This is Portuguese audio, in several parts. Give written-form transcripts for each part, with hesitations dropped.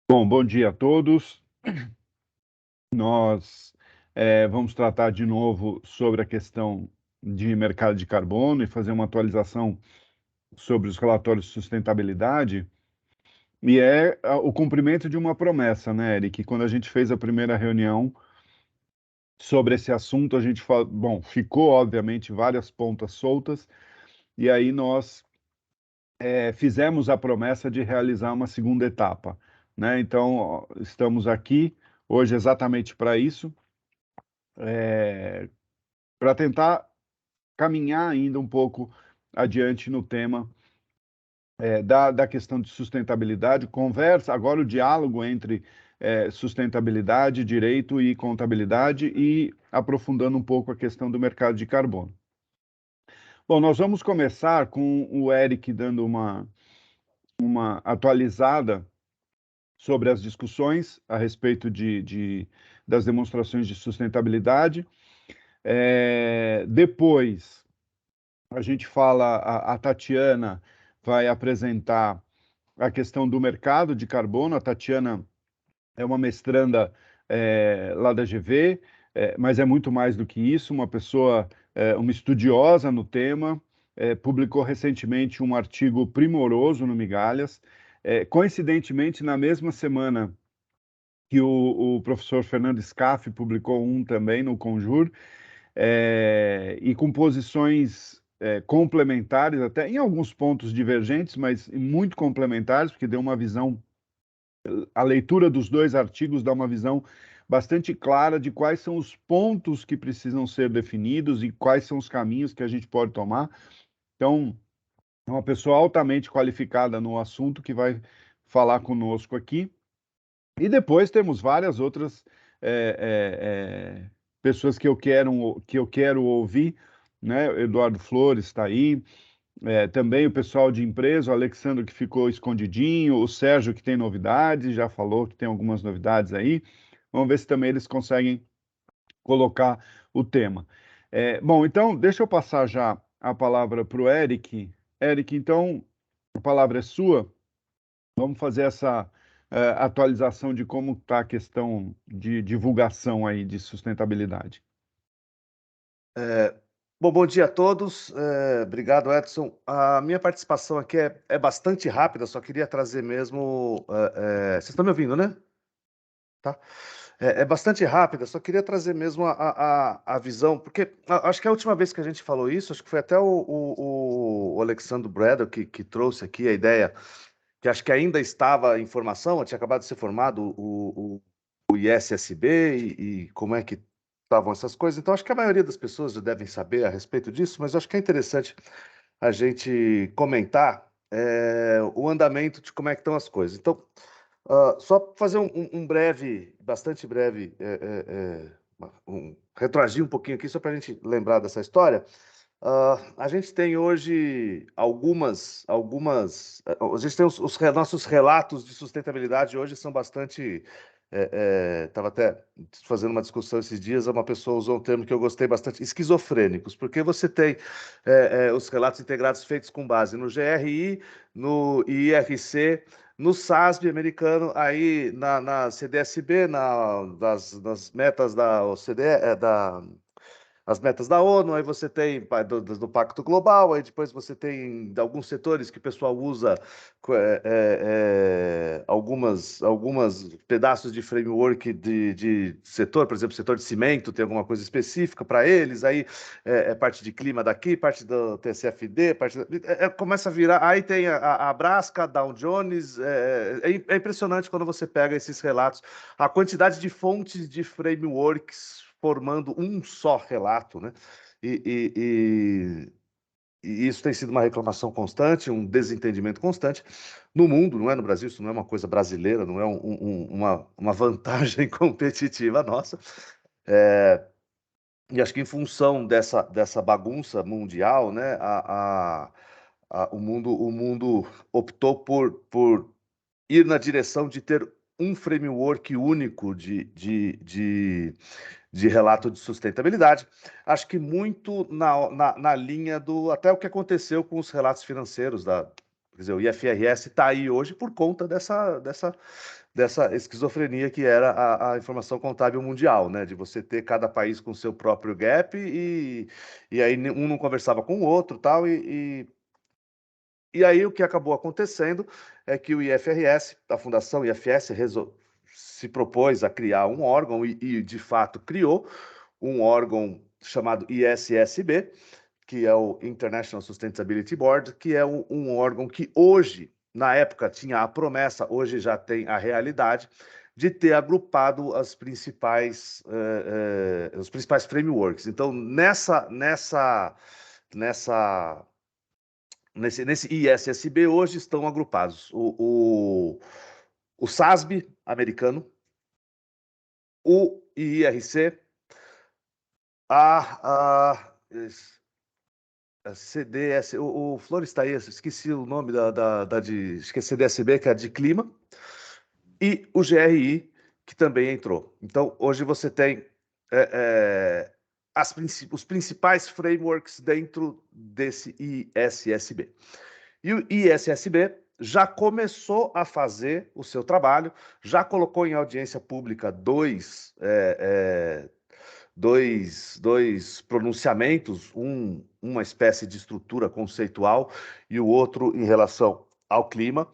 Bom dia a todos. Nós vamos tratar de novo sobre a questão de mercado de carbono e fazer uma atualização sobre os relatórios de sustentabilidade. E o cumprimento de uma promessa, né, Eric? Quando a gente fez a primeira reunião sobre esse assunto, a gente bom, ficou obviamente várias pontas soltas, e aí nós fizemos a promessa de realizar uma segunda etapa, né? Então, ó, estamos aqui hoje exatamente para isso. Para tentar caminhar ainda um pouco adiante no tema da questão de sustentabilidade, conversa, agora o diálogo entre sustentabilidade, direito e contabilidade e aprofundando um pouco a questão do mercado de carbono. Bom, nós vamos começar com o Eric dando uma atualizada sobre as discussões a respeito das demonstrações de sustentabilidade. Depois, a gente fala, a Tatiana vai apresentar a questão do mercado de carbono. A Tatiana é uma mestranda lá da GV, mas é muito mais do que isso, uma pessoa, uma estudiosa no tema, publicou recentemente um artigo primoroso no Migalhas, coincidentemente na mesma semana que o professor Fernando Scaff publicou um também no Conjur, e com posições complementares, até em alguns pontos divergentes, mas muito complementares, porque deu uma visão, a leitura dos dois artigos dá uma visão bastante clara de quais são os pontos que precisam ser definidos e quais são os caminhos que a gente pode tomar. Então, é uma pessoa altamente qualificada no assunto que vai falar conosco aqui. E depois temos várias outras pessoas que eu quero ouvir, né? Eduardo Flores está aí, também o pessoal de empresa, o Alexandre que ficou escondidinho, o Sérgio que tem novidades, já falou que tem algumas novidades aí. Vamos ver se também eles conseguem colocar o tema. Bom, então, deixa eu passar já a palavra para o Eric. Eric, então, a palavra é sua. Vamos fazer essa atualização de como está a questão de divulgação aí de sustentabilidade. Bom dia a todos. Obrigado, Edson. A minha participação aqui é bastante rápida, só queria trazer mesmo. Vocês estão me ouvindo, né? Tá? É bastante rápida, só queria trazer mesmo a visão, porque acho que a última vez que a gente falou isso, acho que foi até o Alexandre Braddock que trouxe aqui a ideia, que acho que ainda estava em formação, tinha acabado de ser formado o ISSB e como é que estavam essas coisas. Então, acho que a maioria das pessoas já devem saber a respeito disso, mas acho que é interessante a gente comentar o andamento de como é que estão as coisas. Então, só fazer bastante breve, retroagir um pouquinho aqui, só para a gente lembrar dessa história. A gente tem hoje a gente tem nossos relatos de sustentabilidade hoje são bastante. Estava até fazendo uma discussão esses dias, uma pessoa usou um termo que eu gostei bastante, esquizofrênicos, porque você tem os relatos integrados feitos com base no GRI, no IRC, no SASB americano, aí na CDSB, nas metas da OCDE, as metas da ONU, aí você tem do Pacto Global, aí depois você tem alguns setores que o pessoal usa algumas pedaços de framework de setor, por exemplo, setor de cimento tem alguma coisa específica para eles, aí parte de clima daqui, parte do TCFD, começa a virar, aí tem a Brasca, a Dow Jones, é impressionante quando você pega esses relatos, a quantidade de fontes de frameworks formando um só relato, né? E, e, e isso tem sido uma reclamação constante, um desentendimento constante no mundo, não é no Brasil, isso não é uma coisa brasileira, não é uma vantagem competitiva nossa. E acho que em função dessa bagunça mundial, né, o mundo optou por ir na direção de ter um framework único de relato de sustentabilidade. Acho que muito na linha do até o que aconteceu com os relatos financeiros Quer dizer, o IFRS está aí hoje por conta dessa esquizofrenia que era a informação contábil mundial, né? De você ter cada país com seu próprio gap e aí um não conversava com o outro, tal, e aí o que acabou acontecendo é que o IFRS, a Fundação IFS, se propôs a criar um órgão e de fato criou um órgão chamado ISSB, que é o International Sustainability Board, que é um órgão que hoje, na época, tinha a promessa, hoje já tem a realidade, de ter agrupado os principais frameworks. Então, nesse ISSB hoje estão agrupados o SASB americano, o IRC, a CDS, o Flores está aí, esqueci o nome acho que é CDSB, que é a de clima, e o GRI, que também entrou. Então, hoje você tem os principais frameworks dentro desse ISSB. E o ISSB já começou a fazer o seu trabalho, já colocou em audiência pública dois pronunciamentos, uma espécie de estrutura conceitual e o outro em relação ao clima,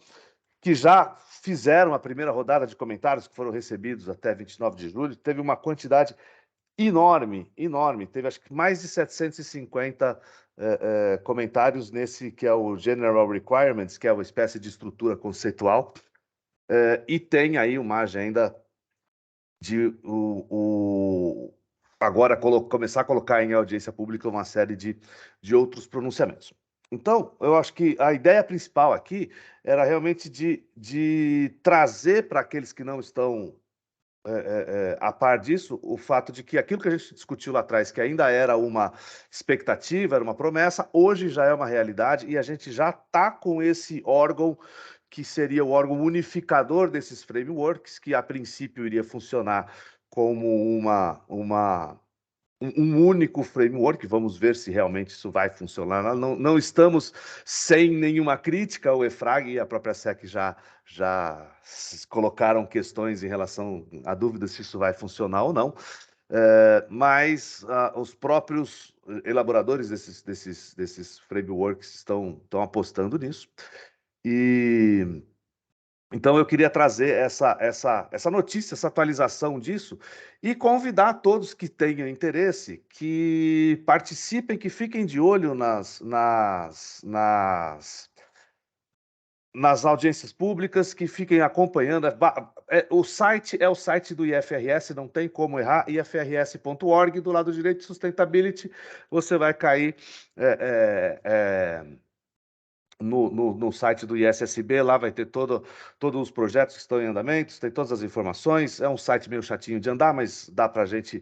que já fizeram a primeira rodada de comentários que foram recebidos até 29 de julho, teve uma quantidade enorme, teve acho que mais de 750 comentários nesse que é o General Requirements, que é uma espécie de estrutura conceitual, e tem aí uma agenda de agora começar a colocar em audiência pública uma série de outros pronunciamentos. Então, eu acho que a ideia principal aqui era realmente de trazer para aqueles que não estão a par disso, o fato de que aquilo que a gente discutiu lá atrás, que ainda era uma expectativa, era uma promessa, hoje já é uma realidade e a gente já está com esse órgão que seria o órgão unificador desses frameworks, que a princípio iria funcionar como um único framework. Vamos ver se realmente isso vai funcionar. Não estamos sem nenhuma crítica ao EFRAG, e a própria SEC já colocaram questões em relação a dúvidas se isso vai funcionar ou não, mas os próprios elaboradores desses frameworks estão apostando nisso. E então eu queria trazer essa notícia, essa atualização disso e convidar todos que tenham interesse, que participem, que fiquem de olho nas audiências públicas, que fiquem acompanhando. O site é o site do IFRS, não tem como errar, ifrs.org, do lado direito, Sustainability, você vai cair no site do ISSB, lá vai ter todos os projetos que estão em andamento, tem todas as informações. É um site meio chatinho de andar, mas dá para a gente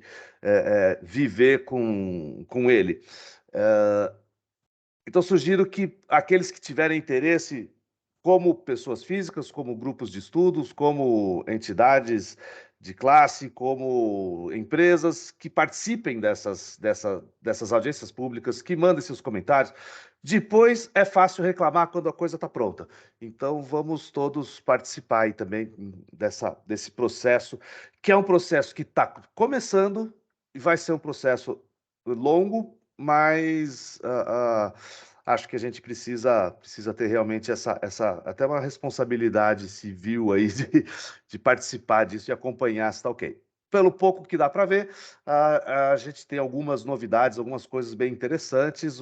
viver com ele. Então, sugiro que aqueles que tiverem interesse, como pessoas físicas, como grupos de estudos, como entidades de classe, como empresas, que participem dessas audiências públicas, que mandem seus comentários. Depois é fácil reclamar quando a coisa está pronta. Então, vamos todos participar aí também desse processo, que é um processo que está começando e vai ser um processo longo, mas acho que a gente precisa ter realmente até uma responsabilidade civil aí de participar disso e acompanhar se está ok. Pelo pouco que dá para ver, a gente tem algumas novidades, algumas coisas bem interessantes,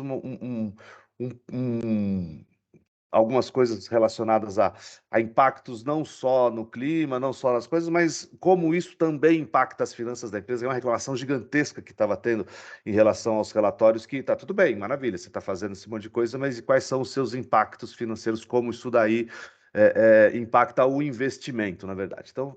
algumas coisas relacionadas a impactos não só no clima, não só nas coisas, mas como isso também impacta as finanças da empresa. É uma reclamação gigantesca que estava tendo em relação aos relatórios, que está tudo bem, maravilha, você está fazendo esse monte de coisa, mas quais são os seus impactos financeiros, como isso daí impacta o investimento, na verdade. Então,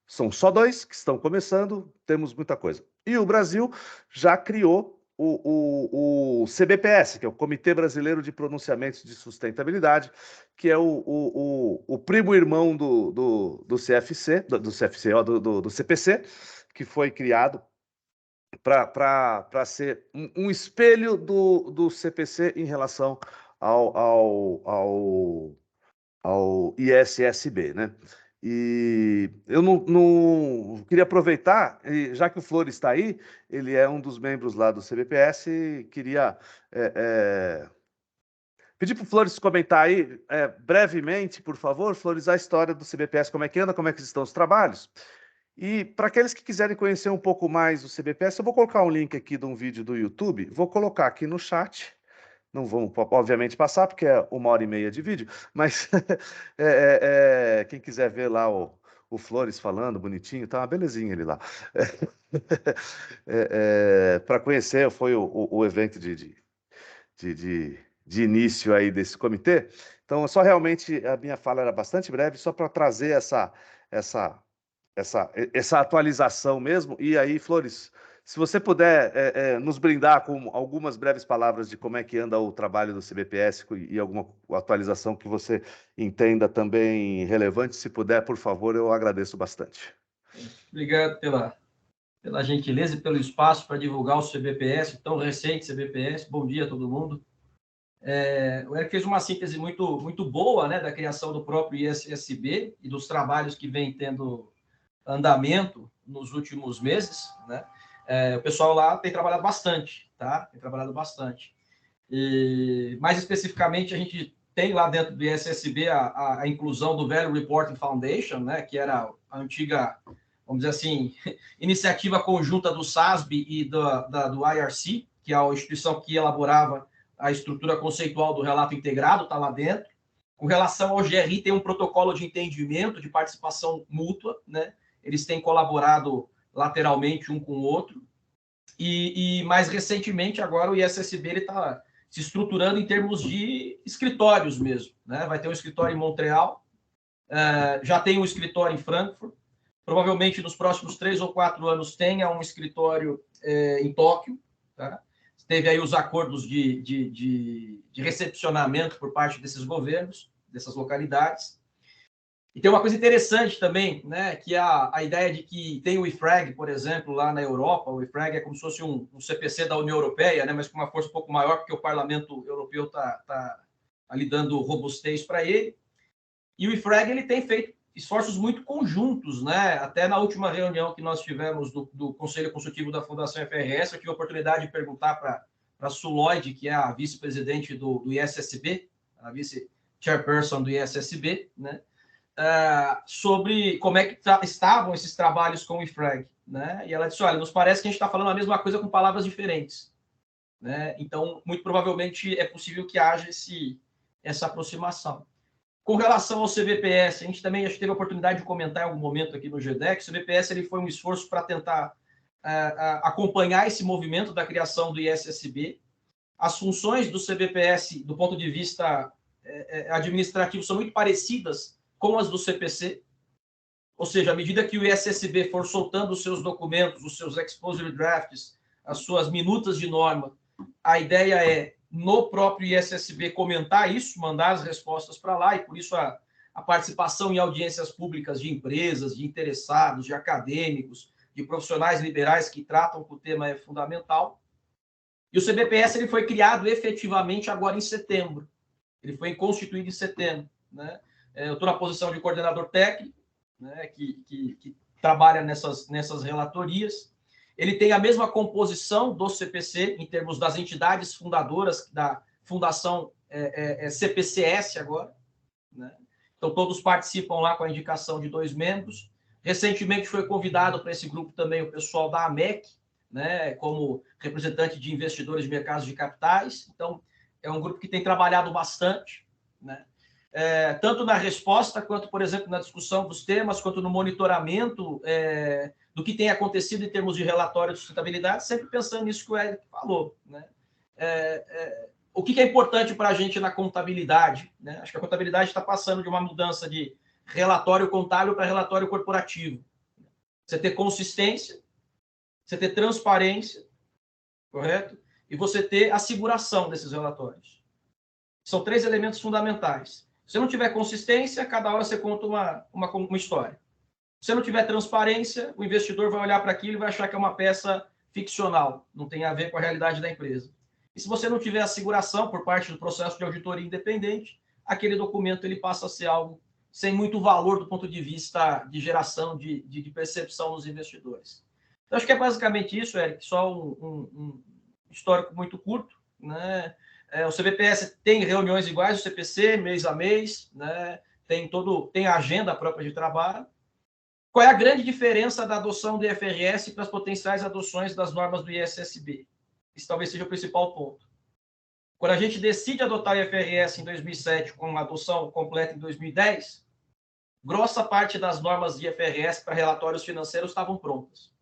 são só 2 que estão começando, temos muita coisa. E o Brasil já criou o CBPS, que é o Comitê Brasileiro de Pronunciamentos de Sustentabilidade, que é o primo irmão do CFC, do CPC, que foi criado para ser um espelho do CPC em relação ao ISSB, né? E eu não queria aproveitar, já que o Flores está aí, ele é um dos membros lá do CBPS, e queria pedir para o Flores comentar aí, brevemente, por favor, Flores, a história do CBPS, como é que anda, como é que estão os trabalhos. E para aqueles que quiserem conhecer um pouco mais do CBPS, eu vou colocar um link aqui de um vídeo do YouTube, vou colocar aqui no chat. Não vamos, obviamente, passar, porque é 1h30 de vídeo, mas quem quiser ver lá o Flores falando bonitinho, tá uma belezinha ele lá. Para conhecer, foi o evento de início aí desse comitê. Então, só realmente a minha fala era bastante breve, só para trazer essa atualização mesmo. E aí, Flores, se você puder nos brindar com algumas breves palavras de como é que anda o trabalho do CBPS e alguma atualização que você entenda também relevante, se puder, por favor, eu agradeço bastante. Obrigado pela gentileza e pelo espaço para divulgar o CBPS, tão recente CBPS. Bom dia a todo mundo. O Eric fez uma síntese muito boa, né, da criação do próprio ISSB e dos trabalhos que vem tendo andamento nos últimos meses, né? O pessoal lá tem trabalhado bastante, tá? Tem trabalhado bastante. E, mais especificamente, a gente tem lá dentro do ISSB a inclusão do Value Reporting Foundation, né? Que era a antiga, vamos dizer assim, iniciativa conjunta do SASB e do IRC, que é a instituição que elaborava a estrutura conceitual do relato integrado, está lá dentro. Com relação ao GRI, tem um protocolo de entendimento, de participação mútua, né? Eles têm colaborado lateralmente um com o outro. E mais recentemente, agora o ISSB está se estruturando em termos de escritórios mesmo, né? Vai ter um escritório em Montreal, já tem um escritório em Frankfurt, provavelmente nos próximos 3 ou 4 anos tenha um escritório em Tóquio, tá? Teve aí os acordos de recepcionamento por parte desses governos, dessas localidades. E tem uma coisa interessante também, né, que é a ideia de que tem o IFRAG, por exemplo, lá na Europa. O IFRAG é como se fosse um CPC da União Europeia, né, mas com uma força um pouco maior, porque o Parlamento Europeu está ali dando robustez para ele. E o IFRAG ele tem feito esforços muito conjuntos, né? Até na última reunião que nós tivemos do Conselho Consultivo da Fundação FRS, eu tive a oportunidade de perguntar para a Sue Lloyd, que é a vice-presidente do ISSB, a vice-chairperson do ISSB, né? Sobre como é que estavam esses trabalhos com o IFRAG, né? E ela disse, olha, nos parece que a gente está falando a mesma coisa com palavras diferentes, né? Então, muito provavelmente é possível que haja essa aproximação. Com relação ao CBPS, a gente também acho que teve a oportunidade de comentar em algum momento aqui no GDEC, o CBPS ele foi um esforço para tentar acompanhar esse movimento da criação do ISSB. As funções do CBPS, do ponto de vista administrativo, são muito parecidas com as do CPC, ou seja, à medida que o ISSB for soltando os seus documentos, os seus exposure drafts, as suas minutas de norma, a ideia é, no próprio ISSB, comentar isso, mandar as respostas para lá, e por isso a participação em audiências públicas de empresas, de interessados, de acadêmicos, de profissionais liberais que tratam com o tema é fundamental. E o CBPS ele foi criado efetivamente agora em setembro. Ele foi constituído em setembro, né? Eu estou na posição de coordenador técnico, né, que trabalha nessas relatorias. Ele tem a mesma composição do CPC, em termos das entidades fundadoras da Fundação CPCS agora, né? Então, todos participam lá com a indicação de 2 membros. Recentemente foi convidado para esse grupo também o pessoal da AMEC, né, como representante de investidores de mercados de capitais. Então, é um grupo que tem trabalhado bastante, né? Tanto na resposta, quanto, por exemplo, na discussão dos temas, quanto no monitoramento do que tem acontecido em termos de relatório de sustentabilidade, sempre pensando nisso que o Eric falou, né? O que é importante para a gente na contabilidade, né? Acho que a contabilidade está passando de uma mudança de relatório contábil para relatório corporativo. Você ter consistência, você ter transparência, correto? E você ter asseguração desses relatórios. São 3 elementos fundamentais. Se você não tiver consistência, cada hora você conta uma história. Se você não tiver transparência, o investidor vai olhar para aquilo e vai achar que é uma peça ficcional, não tem a ver com a realidade da empresa. E e se você não tiver asseguração por parte do processo de auditoria independente, aquele documento ele passa a ser algo sem muito valor do ponto de vista de geração de percepção dos investidores. Então, acho que é basicamente isso, Eric, só um histórico muito curto, né? O CBPS tem reuniões iguais ao CPC, mês a mês, né? Tem a agenda própria de trabalho. Qual é a grande diferença da adoção do IFRS para as potenciais adoções das normas do ISSB? Isso talvez seja o principal ponto. Quando a gente decide adotar o IFRS em 2007, com uma adoção completa em 2010, grossa parte das normas de IFRS para relatórios financeiros estavam prontas.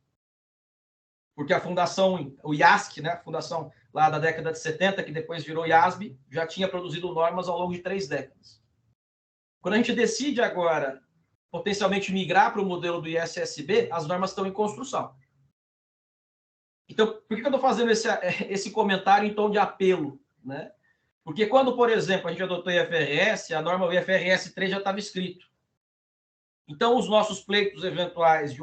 Porque a fundação, o IASC, né, a fundação lá da década de 70, que depois virou IASB, já tinha produzido normas ao longo de 3 décadas. Quando a gente decide agora, potencialmente migrar para o modelo do ISSB, as normas estão em construção. Então, por que eu estou fazendo esse comentário em tom de apelo, né? Porque quando, por exemplo, a gente adotou o IFRS, a norma, o IFRS 3 já estava escrito. Então, os nossos pleitos eventuais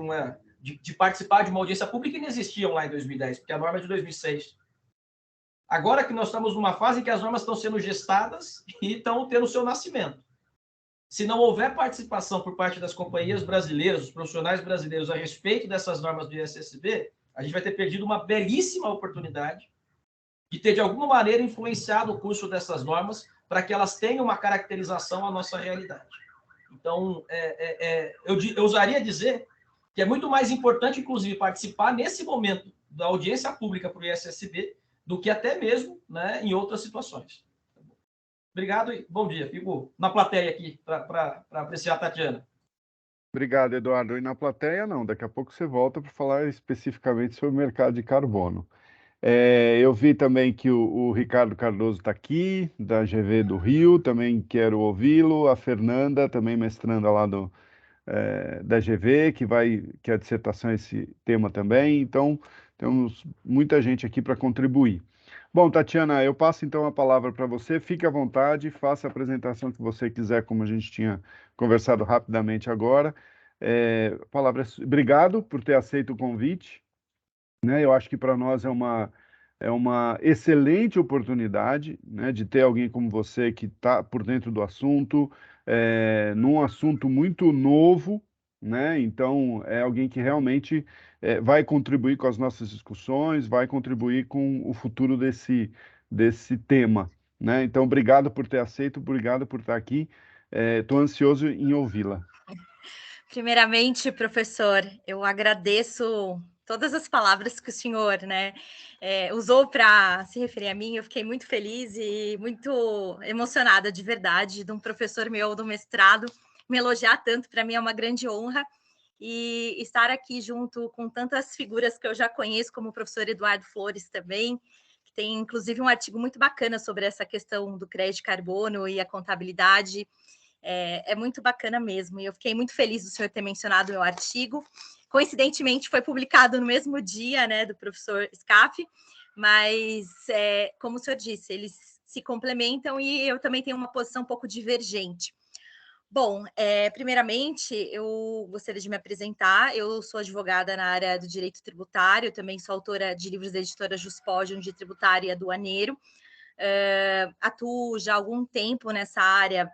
de participar de uma audiência pública não existiam lá em 2010, porque a norma é de 2006. Agora que nós estamos numa fase em que as normas estão sendo gestadas e estão tendo o seu nascimento. Se não houver participação por parte das companhias brasileiras, dos profissionais brasileiros a respeito dessas normas do ISSB, a gente vai ter perdido uma belíssima oportunidade de ter, de alguma maneira, influenciado o curso dessas normas para que elas tenham uma caracterização à nossa realidade. Então, eu ousaria dizer que é muito mais importante, inclusive, participar nesse momento da audiência pública para o ISSB do que até mesmo, né, em outras situações. Obrigado e bom dia. Fico na plateia aqui para apreciar a Tatiana. Obrigado, Eduardo. E na plateia, não. Daqui a pouco você volta para falar especificamente sobre o mercado de carbono. Eu vi também que o Ricardo Cardoso está aqui, da GV do Rio, também quero ouvi-lo. A Fernanda, também mestranda lá da GV, que a dissertação é esse tema também. Então, temos muita gente aqui para contribuir. Bom, Tatiana, eu passo então a palavra para você. Fique à vontade, faça a apresentação que você quiser, como a gente tinha conversado rapidamente agora. Obrigado por ter aceito o convite, né? Eu acho que para nós é uma excelente oportunidade, né, de ter alguém como você que está por dentro do assunto, num assunto muito novo, né? Então, é alguém que realmente vai contribuir com as nossas discussões, vai contribuir com o futuro desse tema, né? Então, obrigado por ter aceito, obrigado por estar aqui. Estou ansioso em ouvi-la. Primeiramente, professor, eu agradeço todas as palavras que o senhor, né, usou para se referir a mim. Eu fiquei muito feliz e muito emocionada, de verdade, de um professor meu do mestrado me elogiar tanto. Para mim é uma grande honra, e estar aqui junto com tantas figuras que eu já conheço, como o professor Eduardo Flores também, que tem inclusive um artigo muito bacana sobre essa questão do crédito de carbono e a contabilidade. É muito bacana mesmo, e eu fiquei muito feliz do senhor ter mencionado o meu artigo. Coincidentemente, foi publicado no mesmo dia, né, do professor Scaff, mas, como o senhor disse, eles se complementam e eu também tenho uma posição um pouco divergente. Bom, primeiramente, eu gostaria de me apresentar. Eu sou advogada na área do direito tributário, também sou autora de livros da editora Juspodium de tributário e aduaneiro. Atuo já há algum tempo nessa área,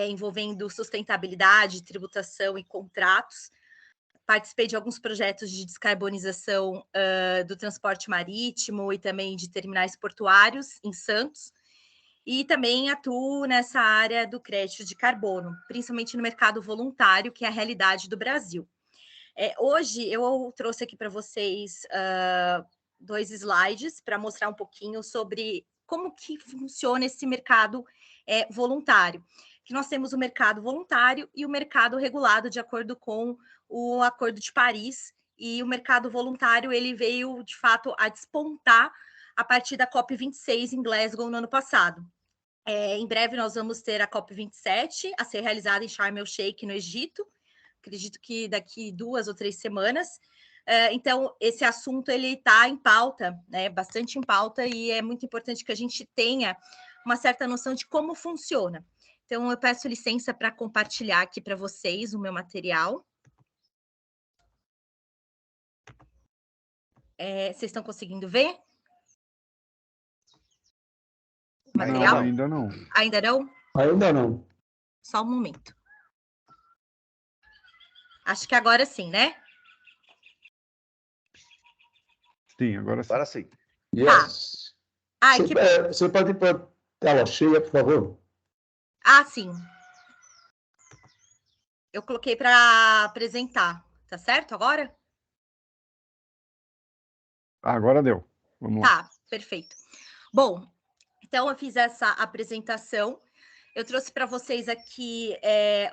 envolvendo sustentabilidade, tributação e contratos. Participei de alguns projetos de descarbonização do transporte marítimo e também de terminais portuários em Santos. E também atuo nessa área do crédito de carbono, principalmente no mercado voluntário, que é a realidade do Brasil. Hoje eu trouxe aqui para vocês 2 slides para mostrar um pouquinho sobre como que funciona esse mercado voluntário. Que nós temos o mercado voluntário e o mercado regulado de acordo com o Acordo de Paris, e o mercado voluntário ele veio, de fato, a despontar a partir da COP26 em Glasgow no ano passado. Em breve nós vamos ter a COP27 a ser realizada em Sharm el-Sheikh, no Egito. Acredito que daqui 2 ou 3 semanas. Então, esse assunto ele está em pauta, né, bastante em pauta, e é muito importante que a gente tenha uma certa noção de como funciona. Então, eu peço licença para compartilhar aqui para vocês o meu material. Vocês estão conseguindo ver? material? Não, ainda não. Ainda não? Ainda não. Só um momento. Acho que agora sim, né? Sim, agora sim. Agora sim. Yes. Ai, que bom. Você pode ir para a tela cheia, por favor? Ah, sim. Eu coloquei para apresentar. Tá certo agora? Agora deu. Vamos lá. Tá, perfeito. Bom, então eu fiz essa apresentação. Eu trouxe para vocês aqui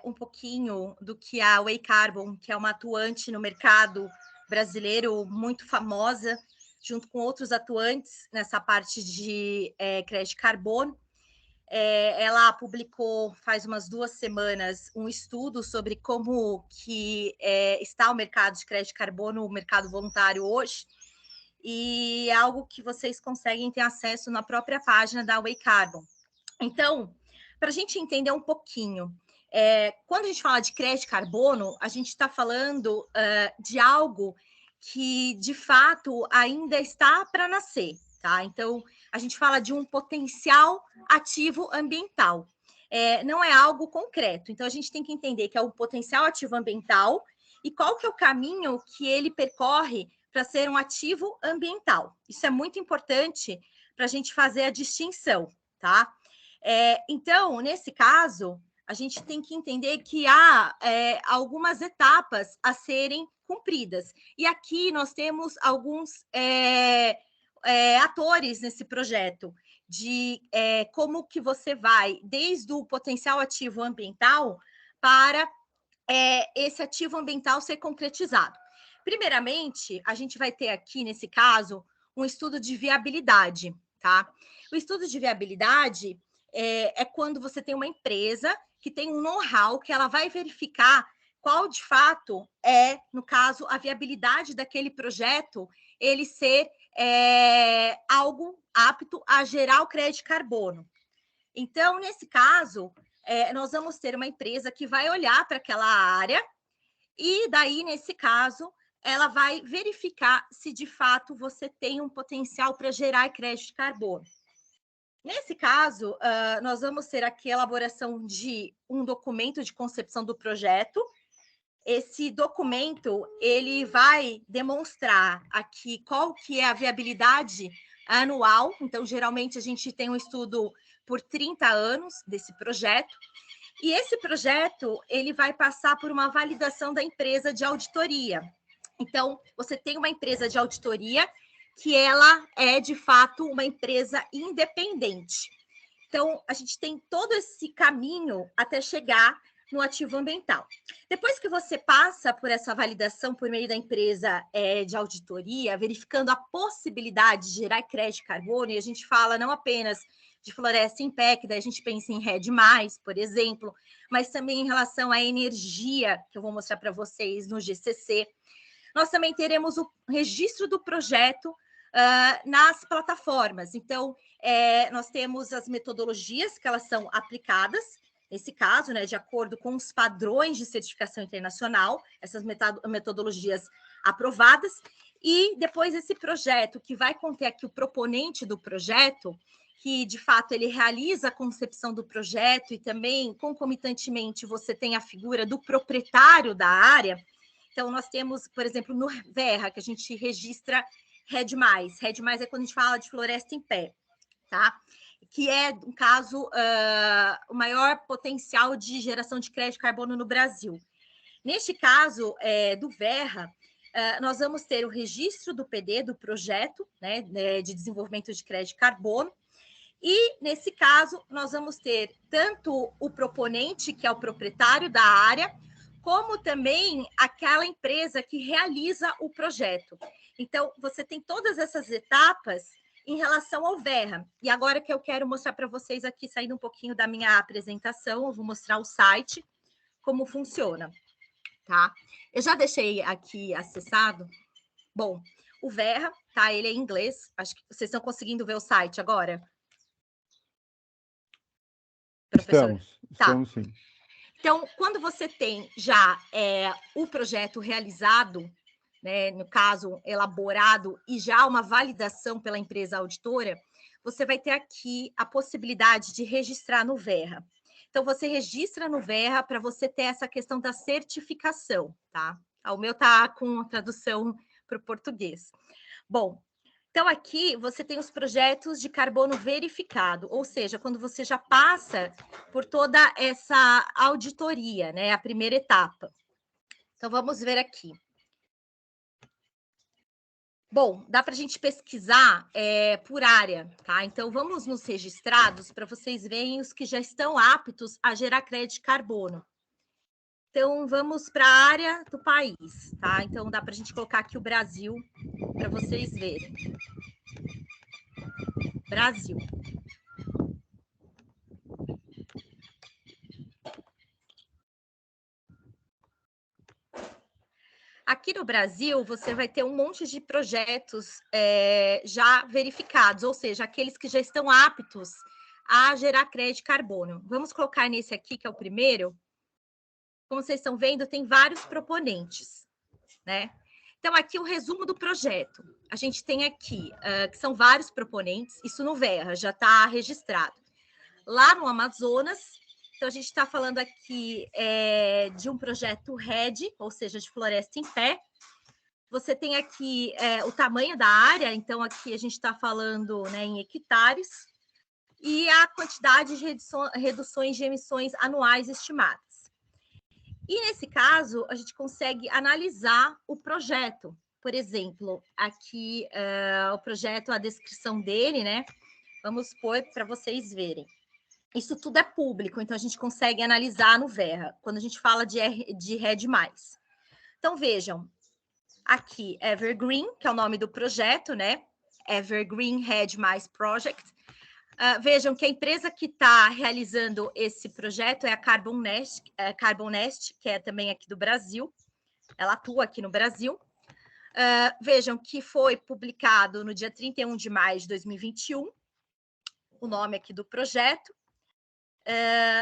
um pouquinho do que a Way Carbon, que é uma atuante no mercado brasileiro muito famosa, junto com outros atuantes nessa parte de crédito de carbono. Ela publicou faz umas 2 semanas um estudo sobre como que está o mercado de crédito de carbono, o mercado voluntário hoje, e é algo que vocês conseguem ter acesso na própria página da Way Carbon. Então, para a gente entender um pouquinho, quando a gente fala de crédito de carbono, a gente está falando de algo que, de fato, ainda está para nascer, tá? Então, a gente fala de um potencial ativo ambiental. Não é algo concreto. Então, a gente tem que entender que é um potencial ativo ambiental e qual que é o caminho que ele percorre para ser um ativo ambiental. Isso é muito importante para a gente fazer a distinção, tá? Então, nesse caso, a gente tem que entender que há algumas etapas a serem cumpridas. E aqui nós temos alguns atores nesse projeto, de como que você vai, desde o potencial ativo ambiental para esse ativo ambiental ser concretizado. Primeiramente, a gente vai ter aqui, nesse caso, um estudo de viabilidade, tá? O estudo de viabilidade é quando você tem uma empresa que tem um know-how que ela vai verificar qual, de fato, no caso, a viabilidade daquele projeto, ele ser algo apto a gerar o crédito de carbono. Então, nesse caso, nós vamos ter uma empresa que vai olhar para aquela área e daí, nesse caso, ela vai verificar se, de fato, você tem um potencial para gerar crédito de carbono. Nesse caso, nós vamos ter aqui a elaboração de um documento de concepção do projeto. Esse documento, ele vai demonstrar aqui qual que é a viabilidade anual. Então, geralmente, a gente tem um estudo por 30 anos desse projeto. E esse projeto, ele vai passar por uma validação da empresa de auditoria. Então, você tem uma empresa de auditoria que ela é, de fato, uma empresa independente. Então, a gente tem todo esse caminho até chegar no ativo ambiental. Depois que você passa por essa validação por meio da empresa de auditoria, verificando a possibilidade de gerar crédito de carbono, e a gente fala não apenas de floresta em pé, que daí a gente pensa em RED+, por exemplo, mas também em relação à energia, que eu vou mostrar para vocês no GCC. Nós também teremos o registro do projeto nas plataformas. Então, nós temos as metodologias que elas são aplicadas, nesse caso, né, de acordo com os padrões de certificação internacional, essas metodologias aprovadas, e depois esse projeto, que vai conter aqui o proponente do projeto, que, de fato, ele realiza a concepção do projeto e também, concomitantemente, você tem a figura do proprietário da área. Então, nós temos, por exemplo, no Verra, que a gente registra RED+. RED+ é quando a gente fala de floresta em pé, tá? Que é, no caso, o maior potencial de geração de crédito de carbono no Brasil. Neste caso, do Verra, nós vamos ter o registro do PD, do projeto, né, de desenvolvimento de crédito de carbono, e, nesse caso, nós vamos ter tanto o proponente, que é o proprietário da área, como também aquela empresa que realiza o projeto. Então, você tem todas essas etapas em relação ao Verra. E agora que eu quero mostrar para vocês aqui, saindo um pouquinho da minha apresentação, eu vou mostrar o site, como funciona, tá? Eu já deixei aqui acessado. Bom, o Verra, tá? Ele é em inglês. Acho que vocês estão conseguindo ver o site agora. Professor? Estamos sim. Então, quando você tem já o projeto realizado, né, no caso, elaborado e já uma validação pela empresa auditora, você vai ter aqui a possibilidade de registrar no Verra. Então, você registra no Verra para você ter essa questão da certificação, tá? O meu tá com tradução para o português. Bom, então aqui você tem os projetos de carbono verificado, ou seja, quando você já passa por toda essa auditoria, né? A primeira etapa. Então, vamos ver aqui. Bom, dá para a gente pesquisar por área, tá? Então, vamos nos registrados para vocês verem os que já estão aptos a gerar crédito de carbono. Então, vamos para a área do país, tá? Então, dá para a gente colocar aqui o Brasil para vocês verem. Brasil. Aqui no Brasil, você vai ter um monte de projetos já verificados, ou seja, aqueles que já estão aptos a gerar crédito de carbono. Vamos colocar nesse aqui, que é o primeiro. Como vocês estão vendo, tem vários proponentes, né? Então, aqui o resumo do projeto. A gente tem aqui, que são vários proponentes, isso no Verra, já está registrado. Lá no Amazonas, então a gente está falando aqui de um projeto RED, ou seja, de floresta em pé. Você tem aqui o tamanho da área, então aqui a gente está falando, né, em hectares, e a quantidade de reduções de emissões anuais estimadas. E nesse caso, a gente consegue analisar o projeto. Por exemplo, aqui o projeto, a descrição dele, né? Vamos pôr para vocês verem. Isso tudo é público, então a gente consegue analisar no Verra, quando a gente fala de RED+. Então, vejam, aqui, Evergreen, que é o nome do projeto, né? Evergreen RED+ Project. Vejam que a empresa que está realizando esse projeto é a Carbon Nest, que é também aqui do Brasil. Ela atua aqui no Brasil. Vejam que foi publicado no dia 31 de maio de 2021, o nome aqui do projeto.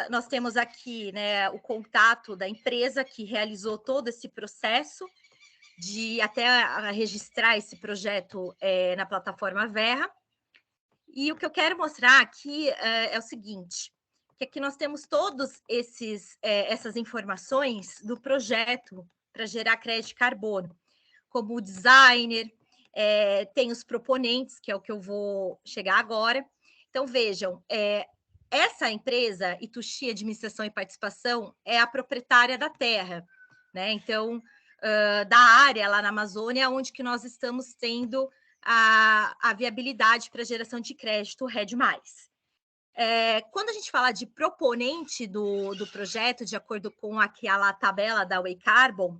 Nós temos aqui, né, o contato da empresa que realizou todo esse processo de até registrar esse projeto na plataforma Verra. E o que eu quero mostrar aqui é o seguinte, que aqui nós temos todos essas informações do projeto para gerar crédito de carbono, como o designer, tem os proponentes, que é o que eu vou chegar agora. Então, vejam, essa empresa, Ituchi Administração e Participação, é a proprietária da terra, né? Então, da área lá na Amazônia, onde que nós estamos tendo a viabilidade para geração de crédito RED+. Quando a gente fala de proponente do projeto, de acordo com aquela tabela da Way Carbon,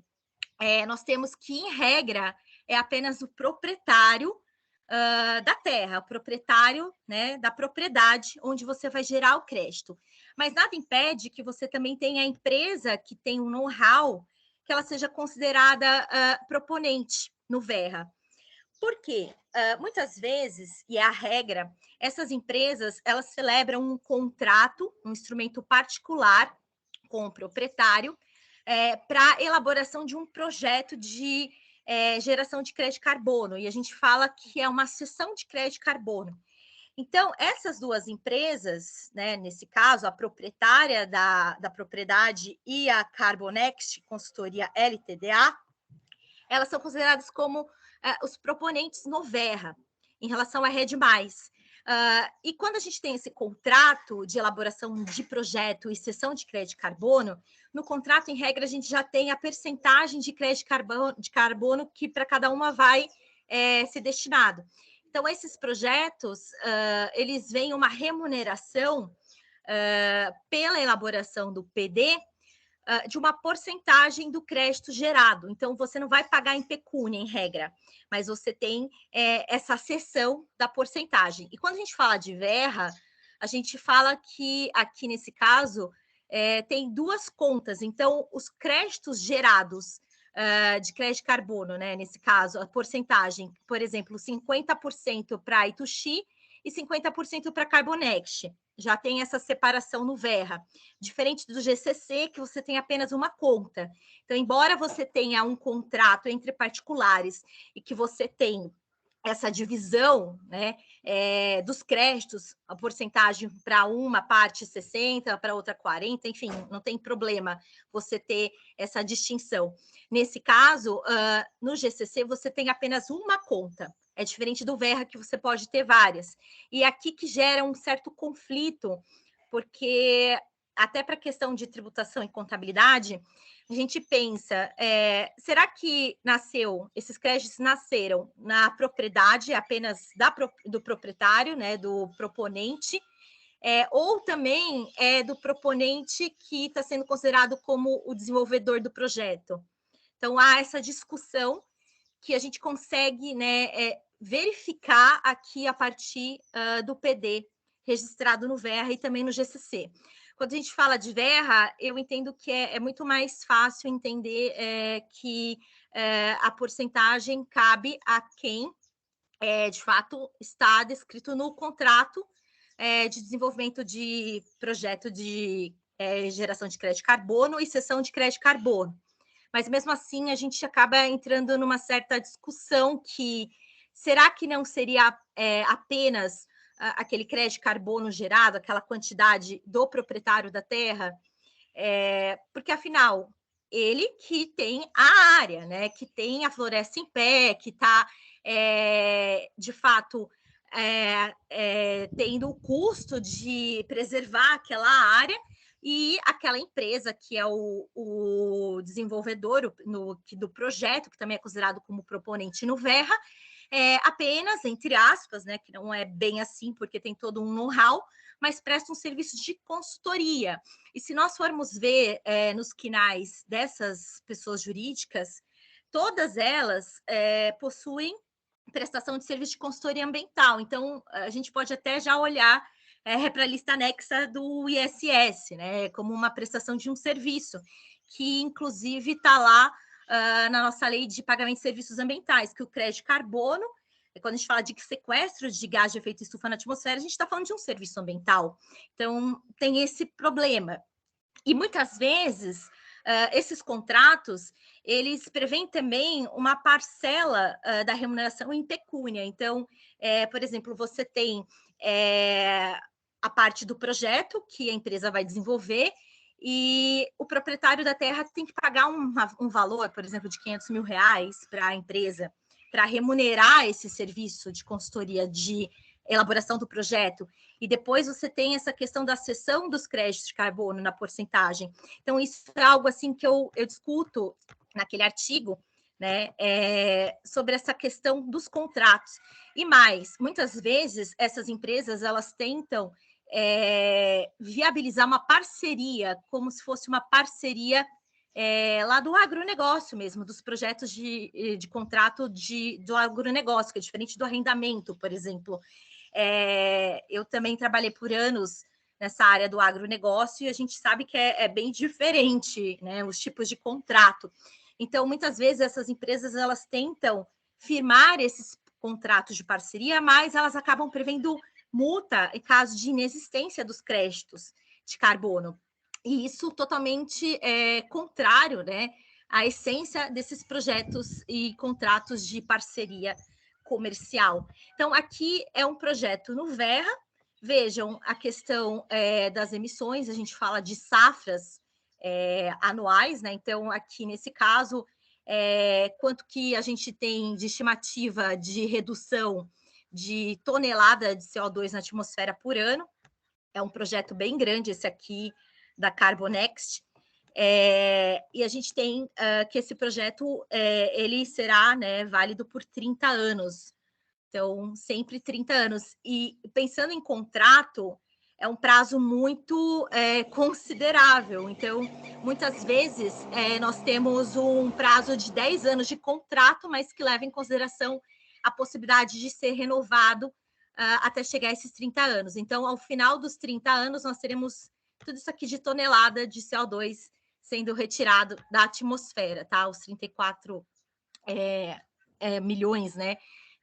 nós temos que, em regra, é apenas o proprietário da terra, o proprietário, né, da propriedade onde você vai gerar o crédito. Mas nada impede que você também tenha a empresa que tem um know-how, que ela seja considerada proponente no Verra. Por quê? Muitas vezes, e é a regra, essas empresas, elas celebram um contrato, um instrumento particular com o proprietário, para elaboração de um projeto de geração de crédito de carbono, e a gente fala que é uma cessão de crédito de carbono. Então, essas duas empresas, né, nesse caso, a proprietária da propriedade e a Carbonext, consultoria LTDA, elas são consideradas como os proponentes no Verra, em relação à RED+. E quando a gente tem esse contrato de elaboração de projeto e cessão de crédito de carbono, no contrato, em regra, a gente já tem a percentagem de crédito de carbono que para cada uma vai ser destinado. Então, esses projetos, eles veem uma remuneração pela elaboração do PD, de uma porcentagem do crédito gerado. Então, você não vai pagar em pecúnia, em regra, mas você tem essa cessão da porcentagem. E quando a gente fala de Verra, a gente fala que, aqui nesse caso, tem duas contas. Então, os créditos gerados de crédito de carbono, né, nesse caso, a porcentagem, por exemplo, 50% para Ituchi e 50% para Carbonext. Já tem essa separação no Verra. Diferente do GCC, que você tem apenas uma conta. Então, embora você tenha um contrato entre particulares e que você tem essa divisão, né, dos créditos, a porcentagem para uma parte 60%, para outra 40%, enfim, não tem problema você ter essa distinção. Nesse caso, no GCC, você tem apenas uma conta. É diferente do Verra, que você pode ter várias. E aqui que gera um certo conflito, porque até para a questão de tributação e contabilidade, a gente pensa, será que esses créditos nasceram na propriedade apenas do proprietário, né, do proponente, ou também do proponente que está sendo considerado como o desenvolvedor do projeto? Então, há essa discussão que a gente consegue, né, verificar aqui a partir do PD registrado no Verra e também no GCC. Quando a gente fala de Verra, eu entendo que é muito mais fácil entender que a porcentagem cabe a quem, de fato, está descrito no contrato de desenvolvimento de projeto de geração de crédito de carbono e cessão de crédito de carbono. Mas, mesmo assim, a gente acaba entrando numa certa discussão que será que não seria apenas aquele crédito de carbono gerado, aquela quantidade do proprietário da terra, porque, afinal, ele que tem a área, né, que tem a floresta em pé, que está, de fato, tendo o custo de preservar aquela área, e aquela empresa que é o desenvolvedor do projeto, que também é considerado como proponente no Verra, apenas, entre aspas, né, que não é bem assim, porque tem todo um know-how, mas presta um serviço de consultoria. E se nós formos ver nos quinais dessas pessoas jurídicas, todas elas possuem prestação de serviço de consultoria ambiental. Então, a gente pode até já olhar para a lista anexa do ISS, né, como uma prestação de um serviço, que, inclusive, está lá na nossa lei de pagamento de serviços ambientais, que o crédito de carbono, quando a gente fala de sequestro de gás de efeito estufa na atmosfera, a gente está falando de um serviço ambiental. Então, tem esse problema. E, muitas vezes, esses contratos, eles prevêem também uma parcela da remuneração em pecúnia. Então, por exemplo, você tem a parte do projeto que a empresa vai desenvolver, e o proprietário da terra tem que pagar um valor, por exemplo, de R$500 mil para a empresa, para remunerar esse serviço de consultoria de elaboração do projeto. E depois você tem essa questão da cessão dos créditos de carbono na porcentagem. Então, isso é algo assim que eu discuto naquele artigo, né, sobre essa questão dos contratos. E mais, muitas vezes, essas empresas, elas tentam viabilizar uma parceria, como se fosse uma parceria lá do agronegócio mesmo, dos projetos de contrato do agronegócio, que é diferente do arrendamento, por exemplo. Eu também trabalhei por anos nessa área do agronegócio e a gente sabe que é bem diferente, né, os tipos de contrato. Então, muitas vezes, essas empresas elas tentam firmar esses contratos de parceria, mas elas acabam prevendo multa em caso de inexistência dos créditos de carbono. E isso totalmente contrário, né, à essência desses projetos e contratos de parceria comercial. Então, aqui é um projeto no Verra. Vejam a questão das emissões, a gente fala de safras anuais, né? Então, aqui nesse caso, quanto que a gente tem de estimativa de redução de tonelada de CO2 na atmosfera por ano. É um projeto bem grande esse aqui da Carbonext. E a gente tem que esse projeto ele será, né, válido por 30 anos. Então, sempre 30 anos. E pensando em contrato, é um prazo muito considerável. Então, muitas vezes, nós temos um prazo de 10 anos de contrato, mas que leva em consideração a possibilidade de ser renovado até chegar a esses 30 anos. Então, ao final dos 30 anos, nós teremos tudo isso aqui de tonelada de CO2 sendo retirado da atmosfera, tá? Os 34 milhões, né,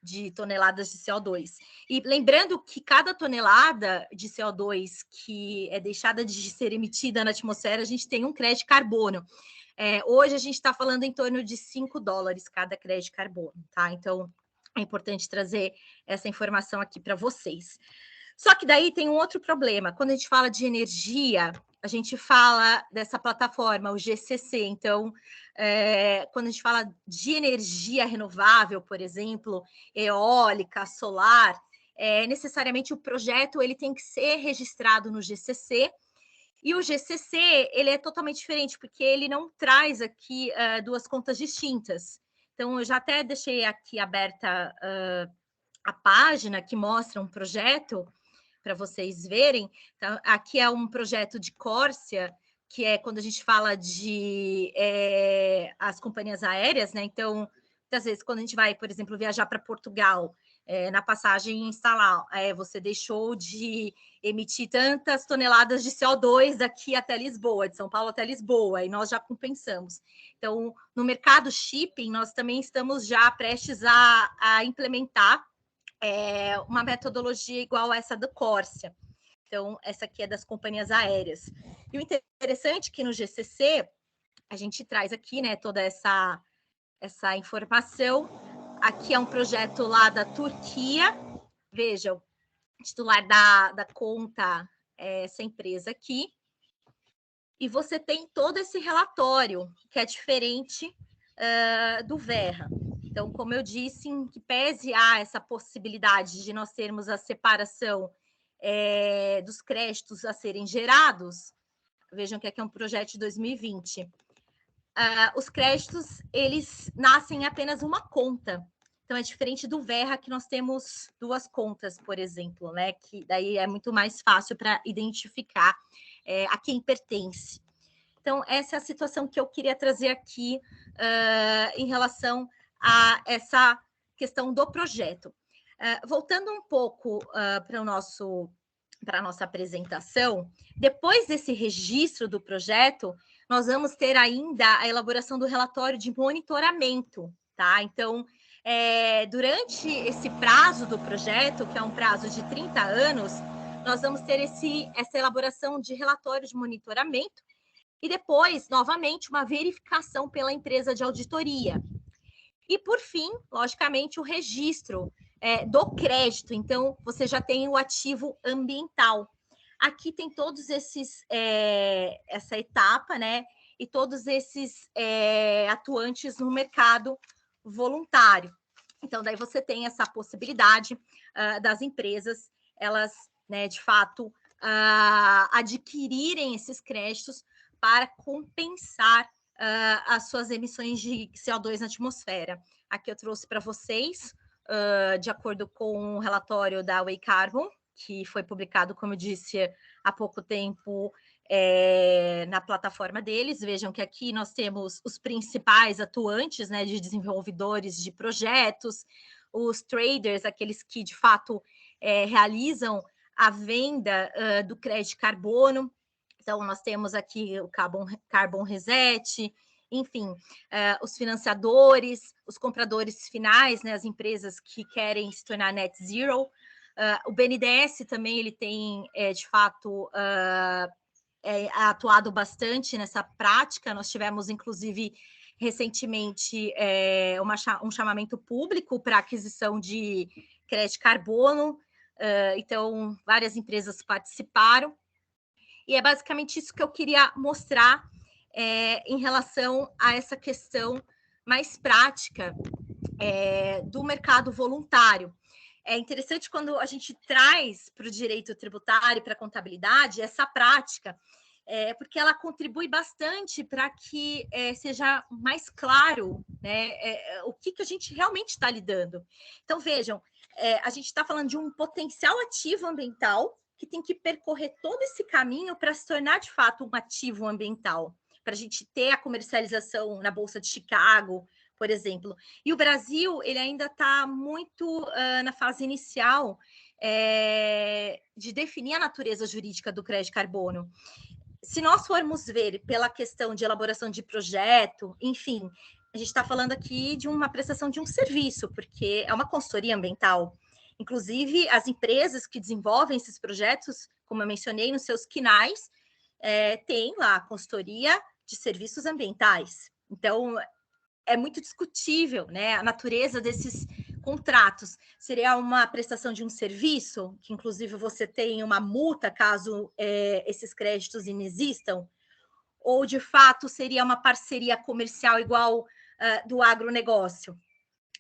de toneladas de CO2. E lembrando que cada tonelada de CO2 que é deixada de ser emitida na atmosfera, a gente tem um crédito de carbono. Hoje a gente está falando em torno de $5 cada crédito de carbono, tá? Então, é importante trazer essa informação aqui para vocês. Só que daí tem um outro problema. Quando a gente fala de energia, a gente fala dessa plataforma, o GCC. Então, quando a gente fala de energia renovável, por exemplo, eólica, solar, necessariamente o projeto ele tem que ser registrado no GCC. E o GCC ele é totalmente diferente, porque ele não traz aqui duas contas distintas. Então, eu já até deixei aqui aberta a página que mostra um projeto para vocês verem. Então, aqui é um projeto de Córcia, que é quando a gente fala de as companhias aéreas, né? Então, muitas vezes, quando a gente vai, por exemplo, viajar para Portugal, na passagem está lá, você deixou de emitir tantas toneladas de CO2 daqui até Lisboa, de São Paulo até Lisboa, e nós já compensamos. Então, no mercado shipping, nós também estamos já prestes a implementar uma metodologia igual a essa do Córcia. Então, essa aqui é das companhias aéreas. E o interessante é que no GCC, a gente traz aqui, né, toda essa informação. Aqui é um projeto lá da Turquia. Vejam, titular da conta essa empresa aqui. E você tem todo esse relatório, que é diferente do Verra. Então, como eu disse, em que pese a essa possibilidade de nós termos a separação dos créditos a serem gerados, vejam que aqui é um projeto de 2020, os créditos, eles nascem em apenas uma conta. Então, é diferente do Verra, que nós temos duas contas, por exemplo, né? Que daí é muito mais fácil para identificar a quem pertence. Então, essa é a situação que eu queria trazer aqui em relação a essa questão do projeto. Voltando um pouco para a nossa apresentação, depois desse registro do projeto, nós vamos ter ainda a elaboração do relatório de monitoramento, tá? Então, durante esse prazo do projeto, que é um prazo de 30 anos, nós vamos ter essa elaboração de relatório de monitoramento e depois, novamente, uma verificação pela empresa de auditoria. E, por fim, logicamente, o registro do crédito. Então, você já tem o ativo ambiental. Aqui tem todos essa etapa, né? E todos esses atuantes no mercado voluntário. Então, daí você tem essa possibilidade das empresas, elas, né, de fato, adquirirem esses créditos para compensar as suas emissões de CO2 na atmosfera. Aqui eu trouxe para vocês, de acordo com o relatório da Way Carbon, que foi publicado, como eu disse, há pouco tempo na plataforma deles. Vejam que aqui nós temos os principais atuantes, né, de desenvolvedores de projetos, os traders, aqueles que, de fato, realizam a venda do crédito de carbono. Então, nós temos aqui o Carbon Reset, enfim, os financiadores, os compradores finais, né, as empresas que querem se tornar net zero. O BNDES também ele tem, de fato, atuado bastante nessa prática. Nós tivemos, inclusive, recentemente, um chamamento público para aquisição de crédito de carbono. Então, várias empresas participaram. E é basicamente isso que eu queria mostrar em relação a essa questão mais prática do mercado voluntário. É interessante quando a gente traz para o direito tributário, para a contabilidade, essa prática, porque ela contribui bastante para que seja mais claro, né, o que a gente realmente está lidando. Então, vejam, a gente está falando de um potencial ativo ambiental que tem que percorrer todo esse caminho para se tornar, de fato, um ativo ambiental, para a gente ter a comercialização na Bolsa de Chicago, por exemplo. E o Brasil, ele ainda está muito na fase inicial de definir a natureza jurídica do crédito de carbono. Se nós formos ver pela questão de elaboração de projeto, enfim, a gente está falando aqui de uma prestação de um serviço, porque é uma consultoria ambiental. Inclusive, as empresas que desenvolvem esses projetos, como eu mencionei nos seus quinais, têm lá a consultoria de serviços ambientais. Então, é muito discutível, né, a natureza desses contratos. Seria uma prestação de um serviço, que inclusive você tem uma multa caso esses créditos inexistam, ou de fato seria uma parceria comercial igual do agronegócio?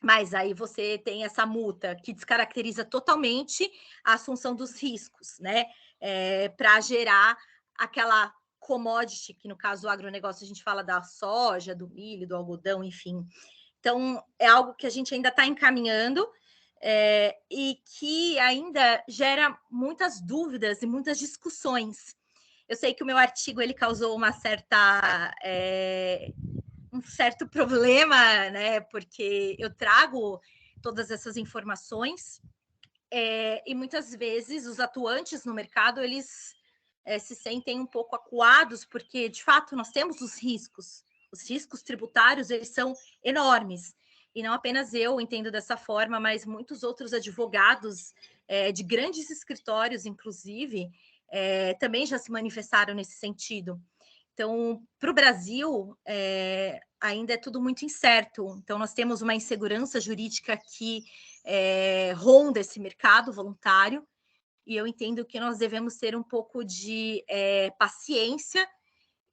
Mas aí você tem essa multa que descaracteriza totalmente a assunção dos riscos, né? Para gerar aquela commodity, que no caso do agronegócio a gente fala da soja, do milho, do algodão, enfim. Então, é algo que a gente ainda está encaminhando e que ainda gera muitas dúvidas e muitas discussões. Eu sei que o meu artigo ele causou um certo problema, né? Porque eu trago todas essas informações e muitas vezes os atuantes no mercado eles se sentem um pouco acuados, porque de fato nós temos os riscos tributários eles são enormes. E não apenas eu entendo dessa forma, mas muitos outros advogados de grandes escritórios, inclusive, também já se manifestaram nesse sentido. Então, para o Brasil, ainda é tudo muito incerto. Então, nós temos uma insegurança jurídica que ronda esse mercado voluntário, e eu entendo que nós devemos ter um pouco de paciência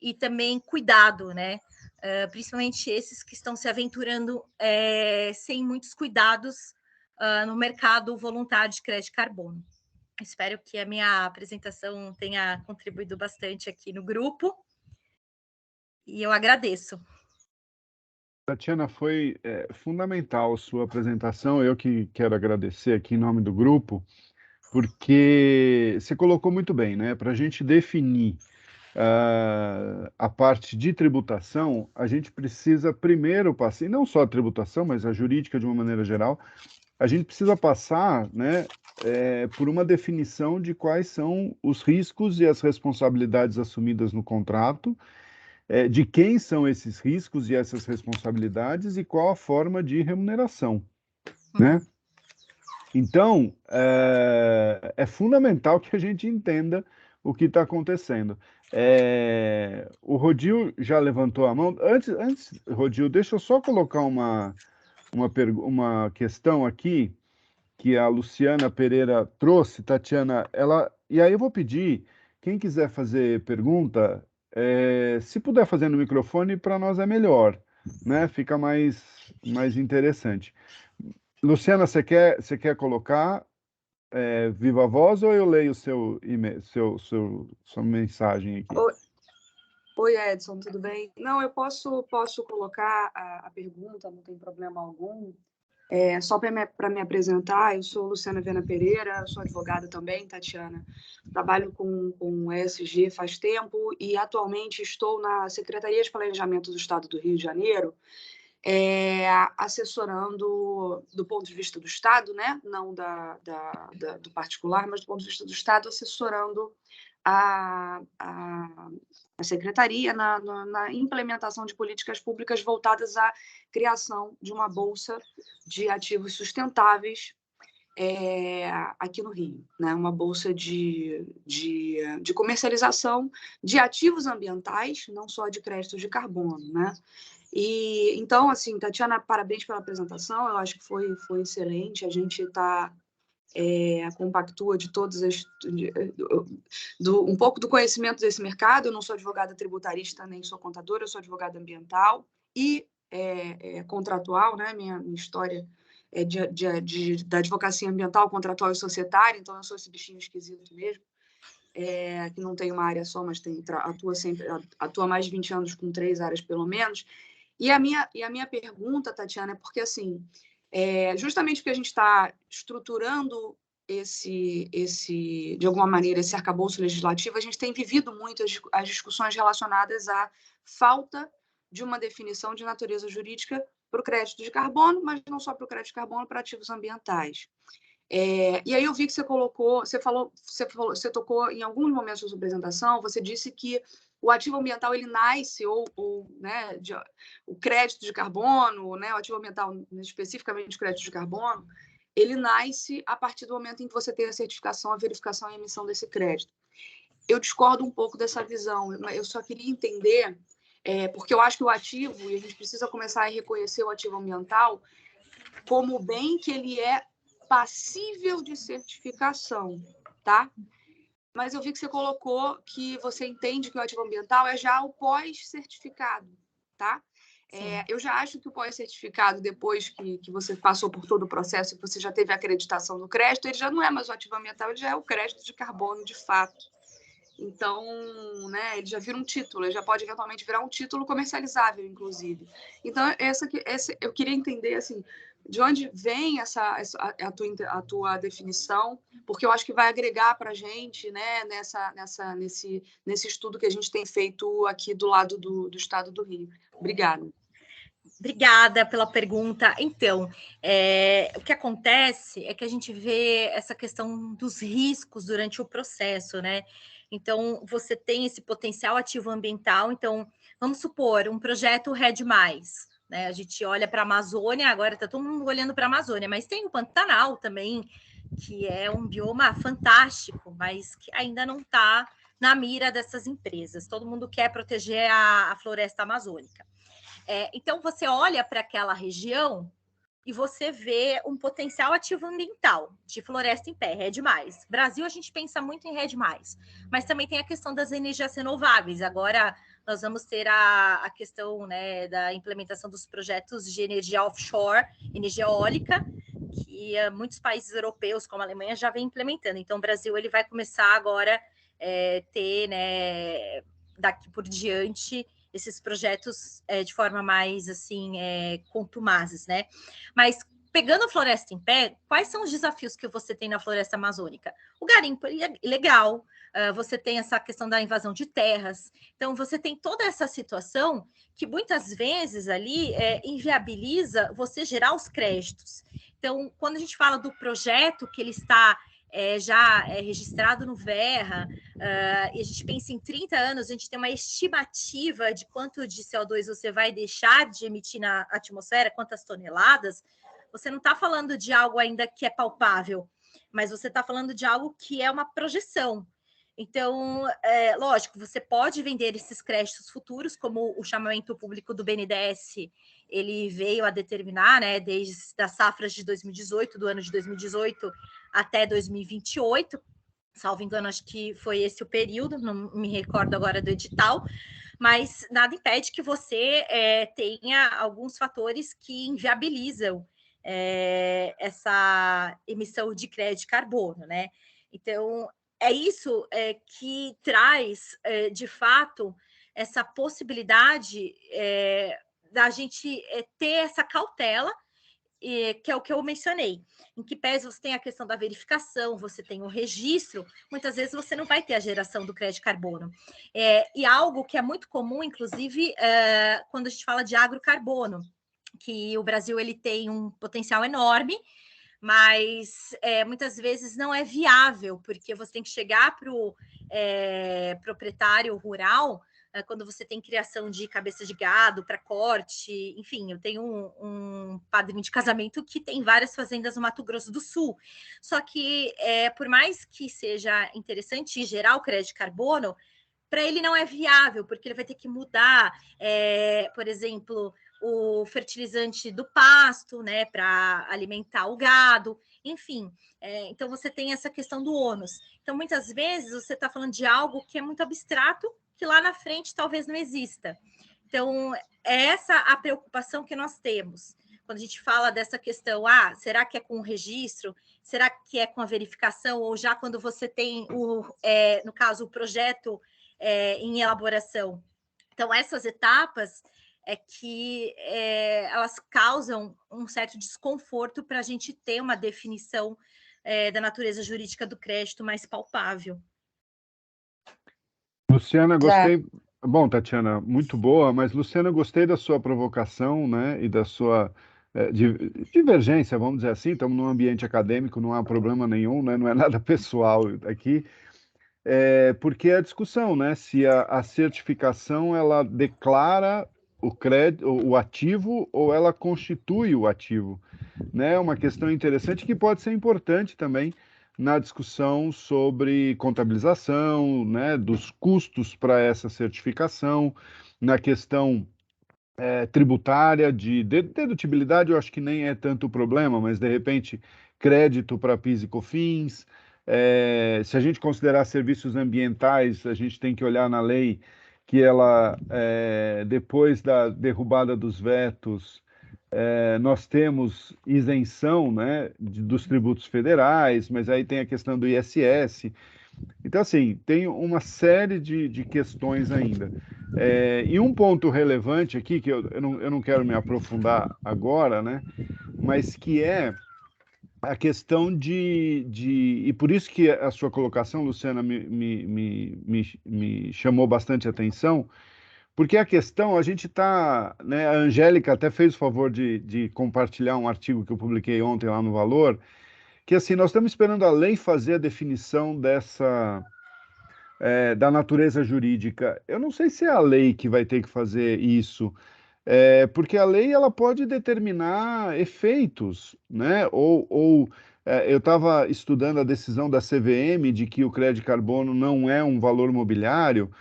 e também cuidado, né? Principalmente esses que estão se aventurando sem muitos cuidados no mercado voluntário de crédito de carbono. Espero que a minha apresentação tenha contribuído bastante aqui no grupo. E eu agradeço. Tatiana, foi fundamental a sua apresentação. Eu que quero agradecer aqui em nome do grupo, porque você colocou muito bem, né? Para a gente definir a parte de tributação, a gente precisa primeiro passar, e não só a tributação, mas a jurídica de uma maneira geral, a gente precisa passar, né, por uma definição de quais são os riscos e as responsabilidades assumidas no contrato, de quem são esses riscos e essas responsabilidades e qual a forma de remuneração, né? Então, é fundamental que a gente entenda o que está acontecendo. O Rodil já levantou a mão. Antes, Rodil, deixa eu só colocar uma questão aqui que a Luciana Pereira trouxe, Tatiana. E aí eu vou pedir, quem quiser fazer pergunta, se puder fazer no microfone, para nós é melhor, né? Fica mais interessante. Luciana, você quer colocar viva voz ou eu leio seu e-mail, sua mensagem aqui? Oi, Edson, tudo bem? Não, eu posso colocar a pergunta, não tem problema algum. Só para me apresentar, eu sou Luciana Viana Pereira, sou advogada também, Tatiana. Trabalho com ESG faz tempo e atualmente estou na Secretaria de Planejamento do Estado do Rio de Janeiro, assessorando do ponto de vista do Estado, né? Não do particular, mas do ponto de vista do Estado, assessorando a Secretaria na implementação de políticas públicas voltadas à criação de uma bolsa de ativos sustentáveis aqui no Rio, né? Uma bolsa de comercialização de ativos ambientais, não só de créditos de carbono, né? E então, assim, Tatiana, parabéns pela apresentação, eu acho que foi excelente. A gente compactua de todas um pouco do conhecimento desse mercado. Eu não sou advogada tributarista, nem sou contadora, eu sou advogada ambiental e contratual, né? Minha história é da advocacia ambiental, contratual e societária, então eu sou esse bichinho esquisito mesmo. Que não tem uma área só, mas atua mais de 20 anos com 3 áreas pelo menos. E a minha pergunta, Tatiana, é porque, assim, justamente porque a gente está estruturando de alguma maneira, esse arcabouço legislativo, a gente tem vivido muito as discussões relacionadas à falta de uma definição de natureza jurídica para o crédito de carbono, mas não só para o crédito de carbono, para ativos ambientais. E aí eu vi que você tocou em alguns momentos da sua apresentação, você disse que o ativo ambiental ele nasce, né, o crédito de carbono, né, o ativo ambiental, especificamente o crédito de carbono, ele nasce a partir do momento em que você tem a certificação, a verificação e a emissão desse crédito. Eu discordo um pouco dessa visão, eu só queria entender, porque eu acho que o ativo, e a gente precisa começar a reconhecer o ativo ambiental como bem que ele é passível de certificação, tá? Mas eu vi que você colocou que você entende que o ativo ambiental é já o pós-certificado, tá? Eu já acho que o pós-certificado, depois que você passou por todo o processo, que você já teve a acreditação do crédito, ele já não é mais o ativo ambiental, ele já é o crédito de carbono de fato. Então, né, ele já vira um título, ele já pode eventualmente virar um título comercializável, inclusive. Então, eu queria entender, assim, de onde vem a tua definição, porque eu acho que vai agregar para a gente, né, nesse estudo que a gente tem feito aqui do lado do estado do Rio. Obrigada. Obrigada pela pergunta. Então, o que acontece é que a gente vê essa questão dos riscos durante o processo, né? Então, você tem esse potencial ativo ambiental. Então, vamos supor, um projeto RED+, né? A gente olha para a Amazônia, agora está todo mundo olhando para a Amazônia, mas tem o Pantanal também, que é um bioma fantástico, mas que ainda não está na mira dessas empresas. Todo mundo quer proteger a floresta amazônica. Então, você olha para aquela região e você vê um potencial ativo ambiental de floresta em pé, RED+. Brasil, a gente pensa muito em RED+, mas também tem a questão das energias renováveis. Agora, nós vamos ter a questão, né, da implementação dos projetos de energia offshore, energia eólica, que muitos países europeus, como a Alemanha, já vem implementando. Então, o Brasil ele vai começar agora ter, né, daqui por diante, esses projetos de forma mais, assim, contumazes, né? Mas, pegando a floresta em pé, quais são os desafios que você tem na floresta amazônica? O garimpo é ilegal, você tem essa questão da invasão de terras, então você tem toda essa situação que muitas vezes ali inviabiliza você gerar os créditos. Então, quando a gente fala do projeto que ele está já registrado no Verra, e a gente pensa em 30 anos, a gente tem uma estimativa de quanto de CO2 você vai deixar de emitir na atmosfera, quantas toneladas, você não está falando de algo ainda que é palpável, mas você está falando de algo que é uma projeção. Então, lógico, você pode vender esses créditos futuros, como o chamamento público do BNDES, ele veio a determinar, né, desde as safras de 2018, do ano de 2018 até 2028, salvo engano, acho que foi esse o período, não me recordo agora do edital, mas nada impede que você tenha alguns fatores que inviabilizam essa emissão de crédito de carbono, né? Então, é isso que traz, de fato, essa possibilidade da gente ter essa cautela, que é o que eu mencionei. Em que pese você tem a questão da verificação, você tem o registro, muitas vezes você não vai ter a geração do crédito de carbono. E algo que é muito comum, inclusive, quando a gente fala de agrocarbono, que o Brasil ele tem um potencial enorme, mas muitas vezes não é viável, porque você tem que chegar para o proprietário rural, quando você tem criação de cabeça de gado para corte, enfim, eu tenho um padrinho de casamento que tem várias fazendas no Mato Grosso do Sul. Só que, por mais que seja interessante gerar o crédito de carbono, para ele não é viável, porque ele vai ter que mudar, por exemplo, o fertilizante do pasto, né, para alimentar o gado, enfim. Então, você tem essa questão do ônus. Então, muitas vezes, você está falando de algo que é muito abstrato, que lá na frente talvez não exista. Então, é essa a preocupação que nós temos. Quando a gente fala dessa questão, será que é com o registro? Será que é com a verificação? Ou já quando você tem, no caso, o projeto em elaboração? Então, essas etapas que elas causam um certo desconforto para a gente ter uma definição da natureza jurídica do crédito mais palpável. Luciana, gostei. Bom, Tatiana, muito boa, mas Luciana, gostei da sua provocação, né, e da sua divergência, vamos dizer assim. Estamos num ambiente acadêmico, não há problema nenhum, né, não é nada pessoal aqui. porque é a discussão, né? Se a certificação ela declara o ativo ou ela constitui o ativo, né? Uma questão interessante que pode ser importante também na discussão sobre contabilização, né? Dos custos para essa certificação, na questão tributária de dedutibilidade, eu acho que nem é tanto o problema, mas de repente crédito para PIS e COFINS. Se a gente considerar serviços ambientais, a gente tem que olhar na lei que ela, depois da derrubada dos vetos, nós temos isenção, né, dos tributos federais, mas aí tem a questão do ISS. Então, assim, tem uma série de questões ainda. E um ponto relevante aqui, que eu não quero me aprofundar agora, né, mas que é a questão e por isso que a sua colocação, Luciana, me chamou bastante atenção, porque a questão, a gente está, né, a Angélica até fez o favor de compartilhar um artigo que eu publiquei ontem lá no Valor, que assim, nós estamos esperando a lei fazer a definição da natureza jurídica. Eu não sei se é a lei que vai ter que fazer isso, porque a lei ela pode determinar efeitos, né? Eu estava estudando a decisão da CVM de que o crédito de carbono não é um valor mobiliário.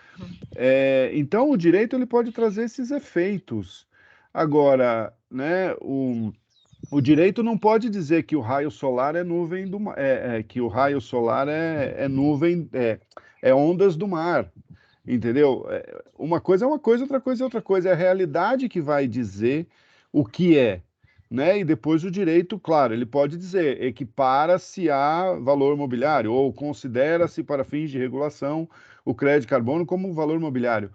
Então o direito ele pode trazer esses efeitos. Agora, né? O direito não pode dizer que o raio solar é nuvem do mar, que o raio solar é nuvem, é ondas do mar, entendeu? Uma coisa é uma coisa, outra coisa é outra coisa. É a realidade que vai dizer o que é, né? E depois o direito, claro, ele pode dizer equipara-se a valor mobiliário ou considera-se para fins de regulação o crédito de carbono como valor mobiliário.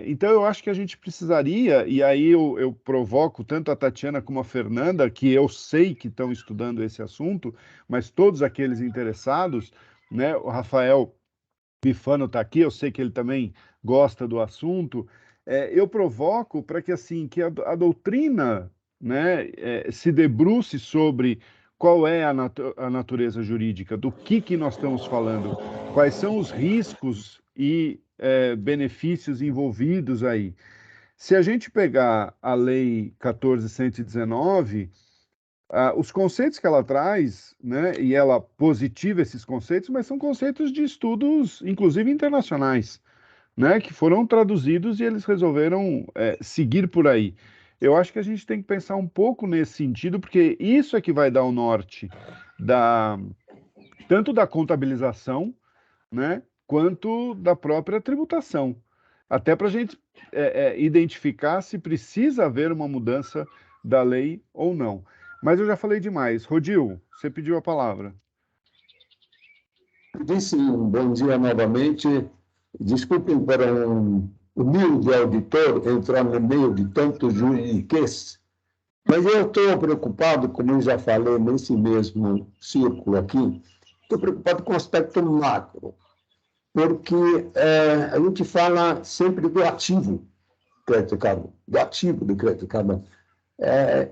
Então eu acho que a gente precisaria, e aí eu provoco tanto a Tatiana como a Fernanda, que eu sei que estão estudando esse assunto, mas todos aqueles interessados, né? O Rafael Bifano está aqui, eu sei que ele também gosta do assunto. Eu provoco para que assim que a doutrina, né, se debruce sobre qual é a natureza jurídica, do que nós estamos falando, quais são os riscos e benefícios envolvidos aí. Se a gente pegar a Lei 14.119, os conceitos que ela traz, né, e ela positiva esses conceitos, mas são conceitos de estudos, inclusive internacionais, né, que foram traduzidos e eles resolveram seguir por aí. Eu acho que a gente tem que pensar um pouco nesse sentido, porque isso é que vai dar o norte tanto da contabilização, né, quanto da própria tributação. Até para a gente identificar se precisa haver uma mudança da lei ou não. Mas eu já falei demais. Rodil, você pediu a palavra. Disse um bom dia novamente. Desculpem para um humilde auditor entrar no meio de tanto juridiquês, mas eu estou preocupado, como eu já falei nesse mesmo círculo aqui, estou preocupado com o aspecto macro, porque a gente fala sempre do ativo do crédito de carbono, do ativo do crédito de carbono.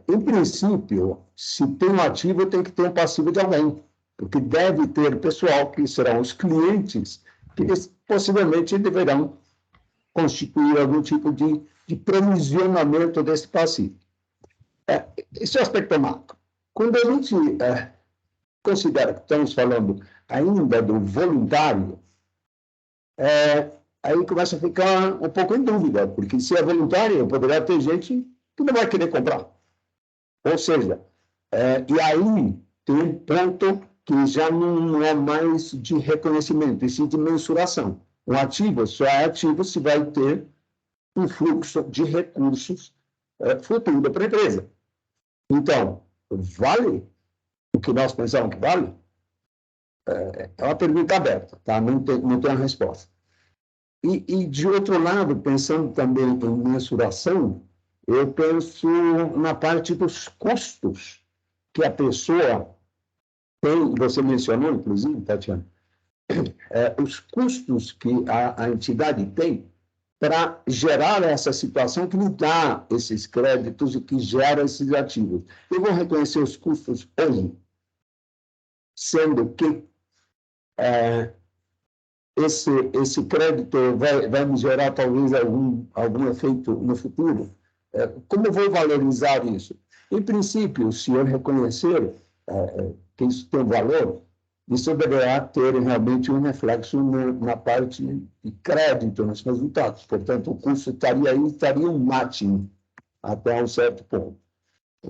Em princípio, se tem um ativo, tem que ter um passivo de alguém, porque deve ter pessoal que serão os clientes, que possivelmente deverão constituir algum tipo de provisionamento desse passivo. Esse é o aspecto macro. Quando a gente considera que estamos falando ainda do voluntário, aí começa a ficar um pouco em dúvida, porque se é voluntário, poderá ter gente que não vai querer comprar. Ou seja, e aí tem um ponto que já não é mais de reconhecimento, e sim de mensuração. Um ativo só é ativo se vai ter um fluxo de recursos futuro para a empresa. Então, vale o que nós pensamos que vale? É uma pergunta aberta, tá? Não tem uma resposta. E, de outro lado, pensando também em mensuração, eu penso na parte dos custos que a pessoa tem, você mencionou, inclusive, Tatiana, os custos que a entidade tem para gerar essa situação que lhe dá esses créditos e que gera esses ativos. Eu vou reconhecer os custos hoje, sendo que esse crédito vai me gerar talvez algum efeito no futuro? Como eu vou valorizar isso? Em princípio, se eu reconhecer que isso tem valor, isso deverá ter realmente um reflexo na parte de crédito, nos resultados. Portanto, o custo estaria um matching até um certo ponto.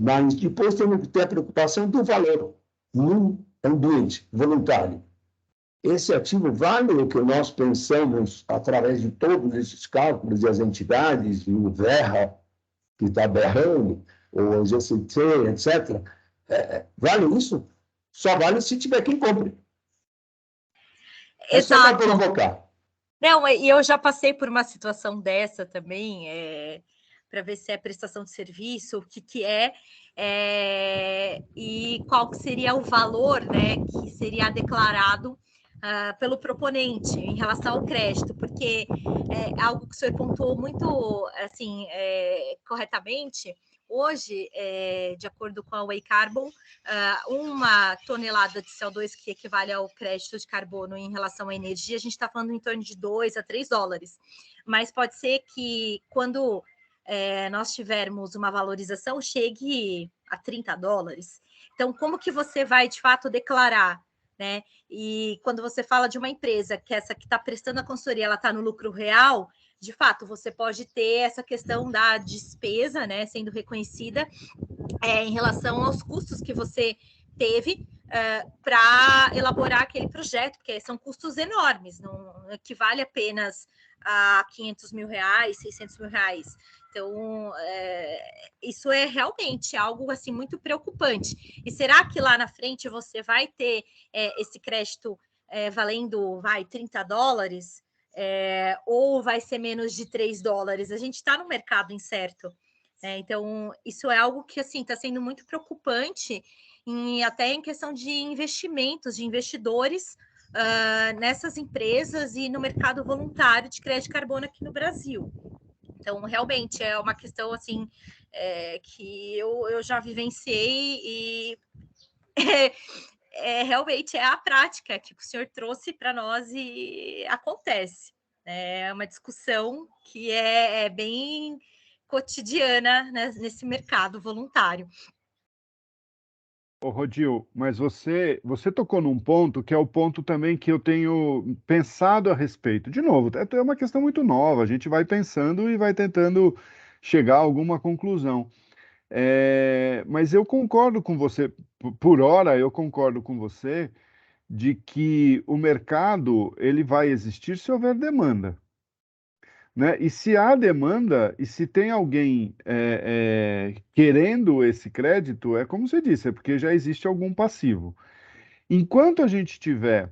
Mas depois temos que ter a preocupação do valor num ambiente voluntário. Esse ativo vale o que nós pensamos através de todos esses cálculos e as entidades, e o VERRA, que está berrando, o GCT, etc. Vale isso? Só vale se tiver quem compre. Exato. Só para provocar. Não, e eu já passei por uma situação dessa também, para ver se é prestação de serviço, o que é, e qual que seria o valor, né, que seria declarado pelo proponente em relação ao crédito, porque algo que o senhor pontuou muito, assim, corretamente. Hoje, de acordo com a Way Carbon, uma tonelada de CO2, que equivale ao crédito de carbono em relação à energia, a gente está falando em torno de $2 a $3. Mas pode ser que quando nós tivermos uma valorização, chegue a $30. Então, como que você vai, de fato, declarar, né? E quando você fala de uma empresa que essa que está prestando a consultoria, ela está no lucro real, de fato, você pode ter essa questão da despesa, né, sendo reconhecida em relação aos custos que você teve para elaborar aquele projeto, porque são custos enormes, não equivale apenas a R$500 mil, R$600 mil. Então, isso é realmente algo assim muito preocupante. E será que lá na frente você vai ter esse crédito valendo $30? Ou vai ser menos de $3? A gente está no mercado incerto. Então, isso é algo que assim está sendo muito preocupante, até em questão de investimentos, de investidores nessas empresas e no mercado voluntário de crédito de carbono aqui no Brasil. Então, realmente, é uma questão assim que eu já vivenciei e realmente é a prática que o senhor trouxe para nós e acontece. É uma discussão que é bem cotidiana, né, nesse mercado voluntário. Ô, Rodil, mas você tocou num ponto que é o ponto também que eu tenho pensado a respeito. De novo, é uma questão muito nova, a gente vai pensando e vai tentando chegar a alguma conclusão. Mas eu concordo com você, por hora eu concordo com você de que o mercado ele vai existir se houver demanda. Né? E se há demanda, e se tem alguém querendo esse crédito, é como você disse, é porque já existe algum passivo. Enquanto a gente tiver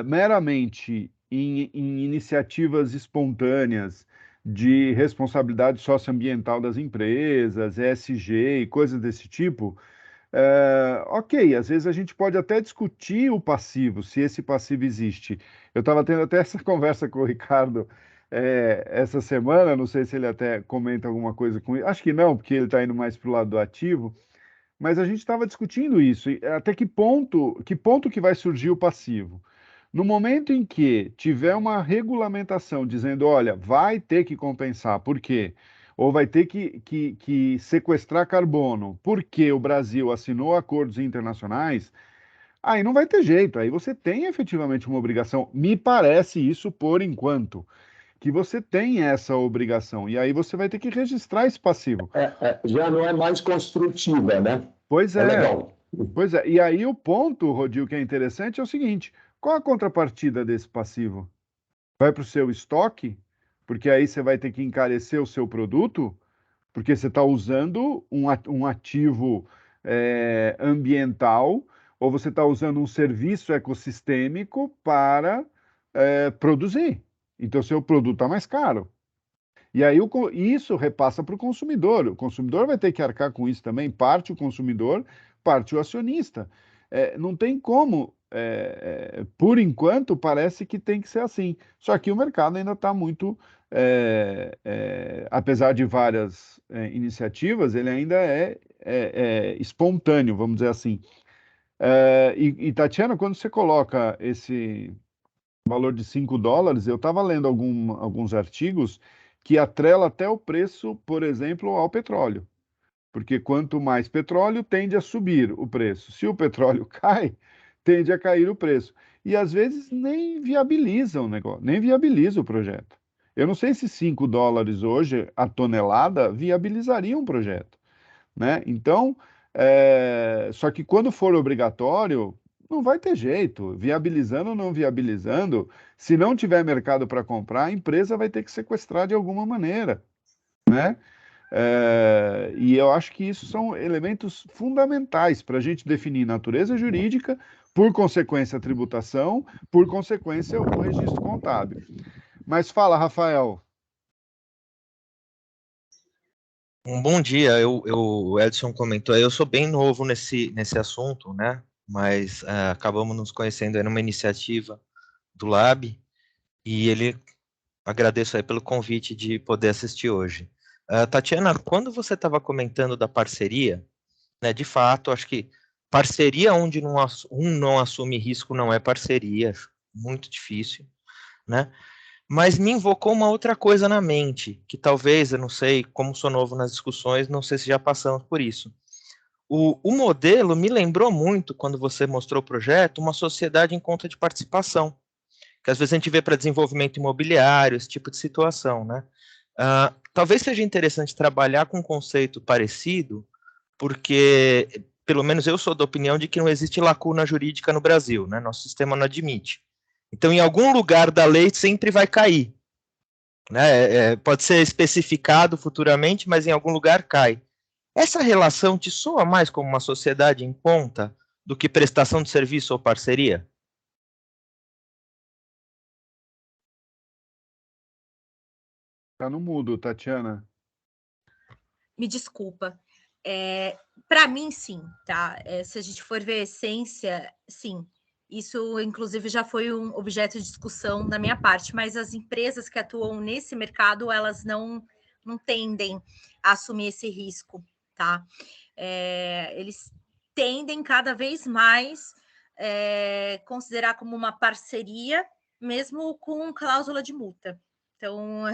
meramente em iniciativas espontâneas de responsabilidade socioambiental das empresas, ESG e coisas desse tipo, ok, às vezes a gente pode até discutir o passivo, se esse passivo existe. Eu estava tendo até essa conversa com o Ricardo essa semana, não sei se ele até comenta alguma coisa com isso, acho que não, porque ele está indo mais para o lado do ativo, mas a gente estava discutindo isso, até que ponto que vai surgir o passivo. No momento em que tiver uma regulamentação dizendo, olha, vai ter que compensar, por quê? Ou vai ter que sequestrar carbono, porque o Brasil assinou acordos internacionais, aí não vai ter jeito, aí você tem efetivamente uma obrigação. Me parece isso por enquanto, que você tem essa obrigação, e aí você vai ter que registrar esse passivo. Já não é mais construtiva, né? Pois é. Legal. Pois é, e aí o ponto, Rodil, que é interessante é o seguinte: qual a contrapartida desse passivo? Vai para o seu estoque? Porque aí você vai ter que encarecer o seu produto, porque você está usando um ativo ambiental, ou você está usando um serviço ecossistêmico para produzir. Então, seu produto está mais caro. E aí isso repassa para o consumidor. O consumidor vai ter que arcar com isso também, parte o consumidor, parte o acionista. Não tem como, por enquanto, parece que tem que ser assim. Só que o mercado ainda está muito, apesar de várias iniciativas, ele ainda é espontâneo, vamos dizer assim. E Tatiana, quando você coloca valor de $5, eu estava lendo alguns artigos que atrela até o preço, por exemplo, ao petróleo. Porque quanto mais petróleo, tende a subir o preço. Se o petróleo cai, tende a cair o preço. E às vezes nem viabiliza o negócio, nem viabiliza o projeto. Eu não sei se $5 hoje a tonelada viabilizaria um projeto, né? Então, só que quando for obrigatório, não vai ter jeito. Viabilizando ou não viabilizando, se não tiver mercado para comprar, a empresa vai ter que sequestrar de alguma maneira, né? E eu acho que isso são elementos fundamentais para a gente definir natureza jurídica, por consequência, a tributação, por consequência, o registro contábil. Mas fala, Rafael. Um bom dia, o Edson comentou, eu sou bem novo nesse assunto, né, mas acabamos nos conhecendo aí numa iniciativa do Lab, e agradeço aí pelo convite de poder assistir hoje. Tatiana, quando você estava comentando da parceria, né, de fato, acho que parceria onde um não assume risco não é parceria, muito difícil, né? Mas me invocou uma outra coisa na mente, que talvez, eu não sei, como sou novo nas discussões, não sei se já passamos por isso. O modelo me lembrou muito, quando você mostrou o projeto, uma sociedade em conta de participação, que às vezes a gente vê para desenvolvimento imobiliário, esse tipo de situação, né? Talvez seja interessante trabalhar com um conceito parecido, porque, pelo menos eu sou da opinião de que não existe lacuna jurídica no Brasil, né? Nosso sistema não admite. Então, em algum lugar da lei sempre vai cair, né? Pode ser especificado futuramente, mas em algum lugar cai. Essa relação te soa mais como uma sociedade em conta do que prestação de serviço ou parceria? Tá no mudo, Tatiana. Me desculpa. Para mim, sim, tá? Se a gente for ver a essência, sim. Isso, inclusive, já foi um objeto de discussão da minha parte, mas as empresas que atuam nesse mercado, elas não tendem a assumir esse risco, tá? Eles tendem cada vez mais considerar como uma parceria, mesmo com cláusula de multa. Então,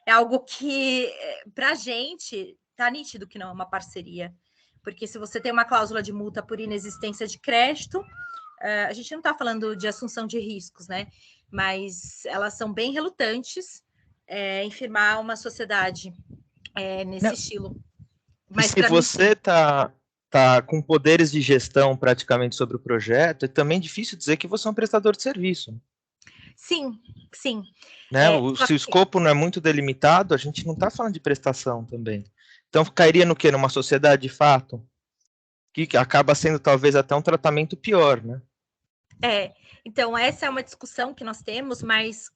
é algo que, para a gente, está nítido que não é uma parceria. Porque se você tem uma cláusula de multa por inexistência de crédito, a gente não está falando de assunção de riscos, né? Mas elas são bem relutantes em firmar uma sociedade nesse estilo. Mas se você está com poderes de gestão praticamente sobre o projeto, é também difícil dizer que você é um prestador de serviço. Sim, sim. Né? Se o escopo não é muito delimitado, a gente não está falando de prestação também. Então, cairia no quê? Numa sociedade de fato? Que acaba sendo talvez até um tratamento pior, né? Então essa é uma discussão que nós temos, mas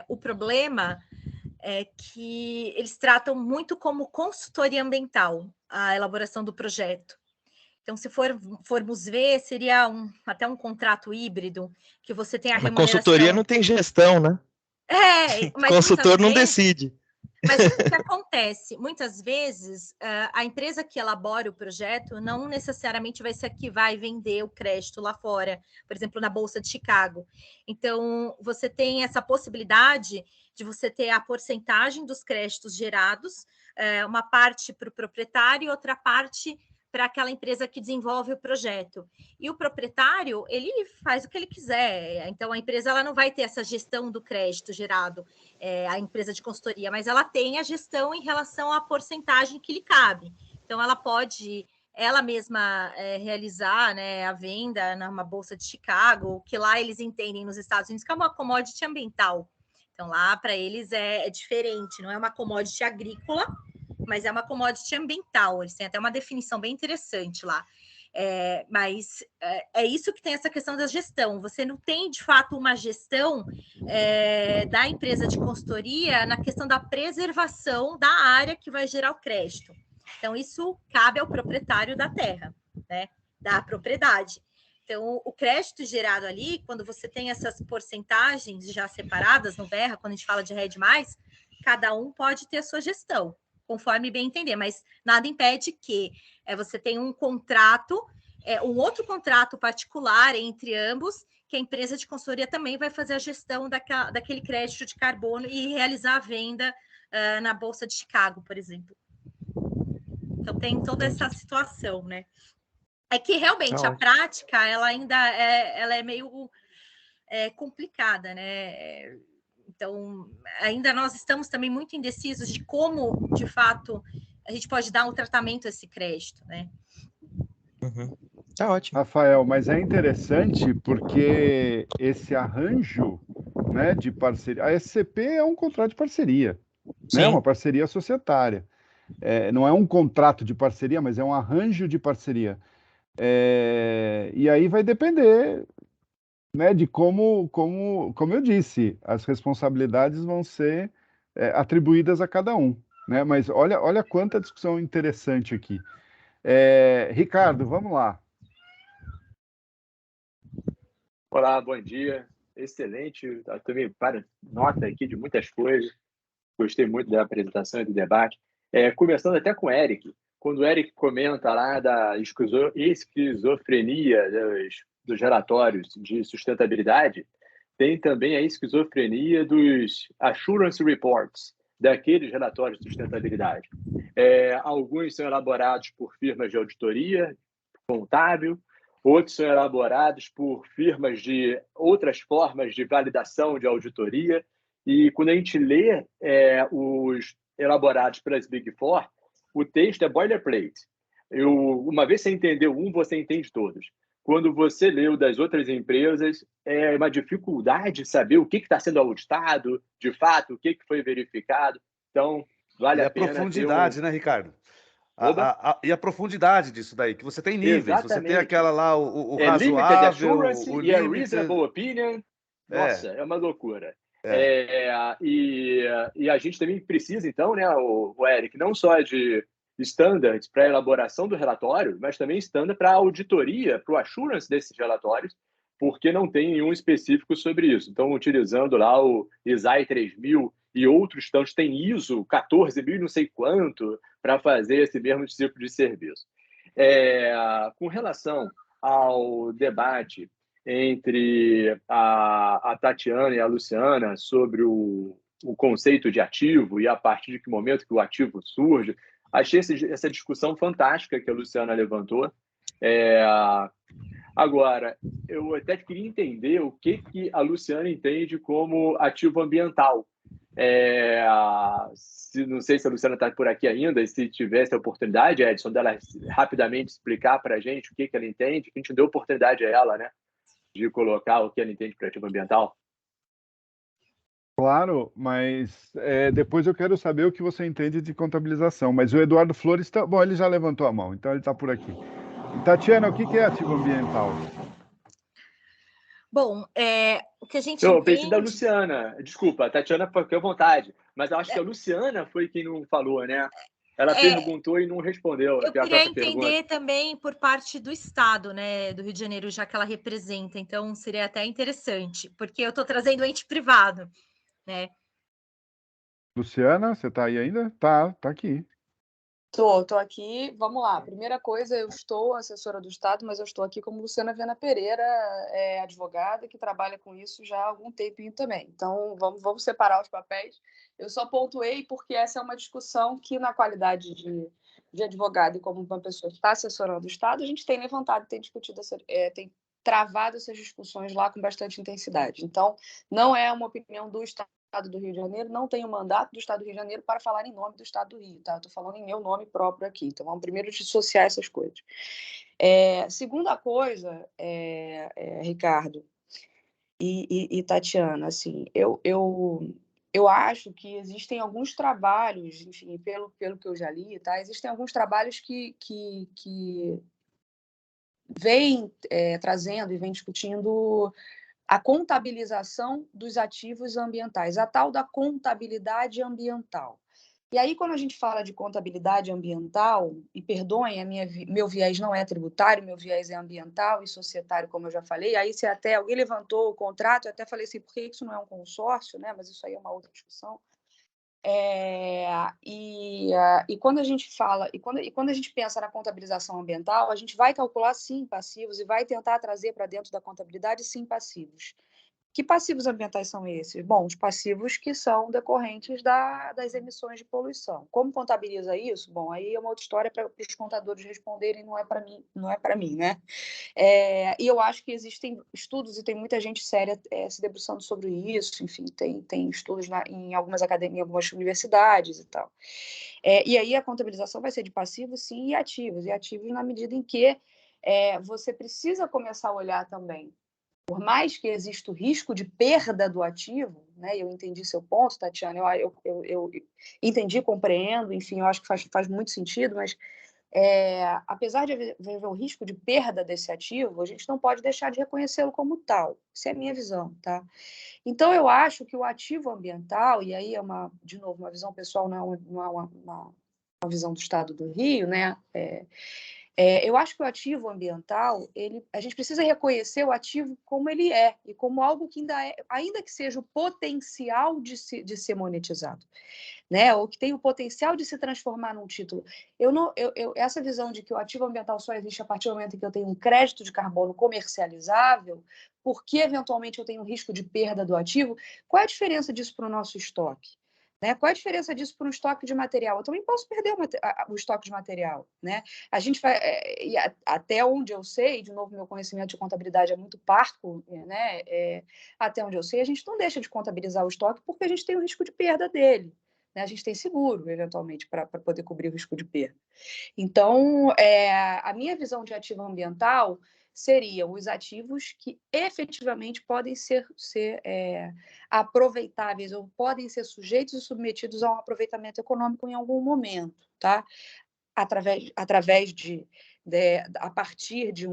o problema é que eles tratam muito como consultoria ambiental a elaboração do projeto. Então, se formos ver, seria até um contrato híbrido, que você tem a remuneração... Mas consultoria não tem gestão, né? Mas consultor não decide. Mas o que acontece? Muitas vezes, a empresa que elabora o projeto não necessariamente vai ser a que vai vender o crédito lá fora, por exemplo, na Bolsa de Chicago. Então, você tem essa possibilidade de você ter a porcentagem dos créditos gerados, uma parte para o proprietário e outra parte para aquela empresa que desenvolve o projeto. E o proprietário, ele faz o que ele quiser. Então, a empresa ela não vai ter essa gestão do crédito gerado, a empresa de consultoria, mas ela tem a gestão em relação à porcentagem que lhe cabe. Então, ela pode, ela mesma, realizar, né, a venda numa Bolsa de Chicago, que lá eles entendem nos Estados Unidos que é uma commodity ambiental. Então, lá, para eles, é diferente, não é uma commodity agrícola, mas é uma commodity ambiental. Eles têm até uma definição bem interessante lá. Mas é isso que tem essa questão da gestão. Você não tem, de fato, uma gestão da empresa de consultoria na questão da preservação da área que vai gerar o crédito. Então, isso cabe ao proprietário da terra, né? Da propriedade. Então, o crédito gerado ali, quando você tem essas porcentagens já separadas no BERRA, quando a gente fala de RED+, cada um pode ter a sua gestão, conforme bem entender, mas nada impede que você tenha um contrato um outro contrato particular entre ambos, que a empresa de consultoria também vai fazer a gestão daquele crédito de carbono e realizar a venda na Bolsa de Chicago, por exemplo. Então, tem toda essa situação, né? É que, realmente, a prática, ela ainda ela é meio complicada, né? Então, ainda nós estamos também muito indecisos de como, de fato, a gente pode dar um tratamento a esse crédito, né? Tá ótimo. Rafael, mas é interessante porque esse arranjo, né, de parceria... A SCP é um contrato de parceria, né? Uma parceria societária. Não é um contrato de parceria, mas é um arranjo de parceria. E aí vai depender, né, de como eu disse, as responsabilidades vão ser atribuídas a cada um, né? Mas olha quanta discussão interessante aqui. Ricardo, vamos lá. Olá, bom dia. Excelente. Eu também nota aqui de muitas coisas. Gostei muito da apresentação e do debate. Começando até com o Eric. Quando o Eric comenta lá da esquizofrenia dos relatórios de sustentabilidade, tem também a esquizofrenia dos assurance reports, daqueles relatórios de sustentabilidade. Alguns são elaborados por firmas de auditoria contábil, outros são elaborados por firmas de outras formas de validação de auditoria. E quando a gente lê os elaborados pelas Big Four, o texto é boilerplate. Uma vez você entendeu você entende todos. Quando você lê o das outras empresas, é uma dificuldade saber o que está sendo auditado, de fato, o que foi verificado. Então, vale a pena. E a profundidade, né, Ricardo? E a profundidade disso daí, que você tem níveis. Exatamente. Você tem aquela lá, o limited razoável, assurance o e a limited... reasonable opinion. Nossa, é uma loucura. E a gente também precisa, então, né, o Eric, não só de standards para a elaboração do relatório, mas também standard para a auditoria, para o assurance desses relatórios, porque não tem nenhum específico sobre isso. Então, utilizando lá o ISAE 3000 e outros tantos, tem ISO 14000 não sei quanto, para fazer esse mesmo tipo de serviço. Com relação ao debate entre a Tatiana e a Luciana sobre o conceito de ativo e a partir de que momento que o ativo surge, achei essa discussão fantástica que a Luciana levantou. Agora, eu até queria entender o que a Luciana entende como ativo ambiental. Não sei se a Luciana está por aqui ainda, e se tivesse a oportunidade, Edson, dela rapidamente explicar para a gente o que ela entende, que a gente deu oportunidade a ela, né, de colocar o que ela entende para ativo ambiental. Claro, mas depois eu quero saber o que você entende de contabilização. Mas o Eduardo Flores, bom, ele já levantou a mão, então ele está por aqui. Tatiana, o que é ativo ambiental? Bom, o que a gente Eu entende... pensei da Luciana. Desculpa, a Tatiana ficou à vontade. Mas eu acho que a Luciana foi quem não falou, né? Ela perguntou e não respondeu. Eu queria entender também por parte do Estado, né, do Rio de Janeiro, já que ela representa. Então, seria até interessante, porque eu estou trazendo ente privado, né? Luciana, você está aí ainda? Tá aqui. Tô aqui. Vamos lá. Primeira coisa, eu estou assessora do Estado, mas eu estou aqui como Luciana Viana Pereira, advogada que trabalha com isso já há algum tempinho também. Então, vamos separar os papéis. Eu só pontuei porque essa é uma discussão que, na qualidade de advogado e como uma pessoa que está assessorando o Estado, a gente tem levantado, tem discutido, tem travado essas discussões lá com bastante intensidade. Então, não é uma opinião do Estado do Rio de Janeiro, não tenho mandato do Estado do Rio de Janeiro para falar em nome do Estado do Rio, tá? Eu estou falando em meu nome próprio aqui. Então, vamos primeiro dissociar essas coisas. Segunda coisa, Ricardo e Tatiana, assim, eu acho que existem alguns trabalhos, enfim, pelo que eu já li, tá? Existem alguns trabalhos que vêm trazendo e vêm discutindo a contabilização dos ativos ambientais, a tal da contabilidade ambiental. E aí, quando a gente fala de contabilidade ambiental, e perdoem, meu viés não é tributário, meu viés é ambiental e societário, como eu já falei, aí se até alguém levantou o contrato, eu até falei assim, por que isso não é um consórcio, né? Mas isso aí é uma outra discussão. E quando a gente fala, e quando a gente pensa na contabilização ambiental, a gente vai calcular, sim, passivos e vai tentar trazer para dentro da contabilidade, sim, passivos. Que passivos ambientais são esses? Bom, os passivos que são decorrentes das emissões de poluição. Como contabiliza isso? Bom, aí é uma outra história para os contadores responderem, não é para mim, né? E eu acho que existem estudos e tem muita gente séria se debruçando sobre isso. Enfim, tem estudos em algumas academias, em algumas universidades e tal. E aí a contabilização vai ser de passivos, sim, e ativos na medida em que você precisa começar a olhar também. Por mais que exista o risco de perda do ativo, né? Eu entendi seu ponto, Tatiana, eu entendi, compreendo, enfim, eu acho que faz muito sentido, mas apesar de haver o risco de perda desse ativo, a gente não pode deixar de reconhecê-lo como tal. Essa é a minha visão, tá? Então, eu acho que o ativo ambiental, e aí de novo, uma visão pessoal, não é uma visão do Estado do Rio, né? Eu acho que o ativo ambiental, a gente precisa reconhecer o ativo como ele é, e como algo que ainda que seja o potencial de ser monetizado, né? Ou que tem o potencial de se transformar num título. Essa visão de que o ativo ambiental só existe a partir do momento em que eu tenho um crédito de carbono comercializável, porque eventualmente eu tenho um risco de perda do ativo, qual é a diferença disso para o nosso estoque? Né? Qual é a diferença disso para um estoque de material? Eu também posso perder o estoque de material. Né? A gente vai, até onde eu sei, de novo, meu conhecimento de contabilidade é muito parco, né? Até onde eu sei, a gente não deixa de contabilizar o estoque porque a gente tem o risco de perda dele. Né? A gente tem seguro, eventualmente, para poder cobrir o risco de perda. Então, a minha visão de ativo ambiental seriam os ativos que efetivamente podem ser aproveitáveis ou podem ser sujeitos e submetidos a um aproveitamento econômico em algum momento, tá? A partir de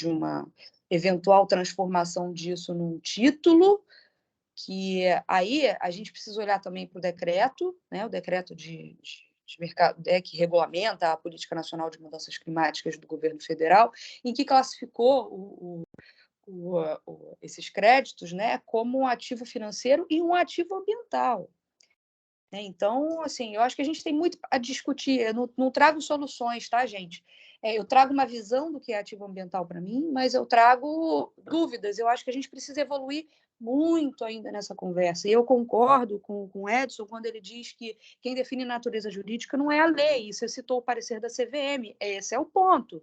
uma eventual transformação disso num título, que aí a gente precisa olhar também para o decreto, né? O decreto de mercado, que regulamenta a Política Nacional de Mudanças Climáticas do governo federal, em que classificou esses créditos, né, como um ativo financeiro e um ativo ambiental. Então, assim, eu acho que a gente tem muito a discutir. Eu não trago soluções, tá, gente? Eu trago uma visão do que é ativo ambiental para mim, mas eu trago dúvidas. Eu acho que a gente precisa evoluir muito ainda nessa conversa. E eu concordo com o Edson quando ele diz que quem define natureza jurídica não é a lei. E você citou o parecer da CVM. Esse é o ponto.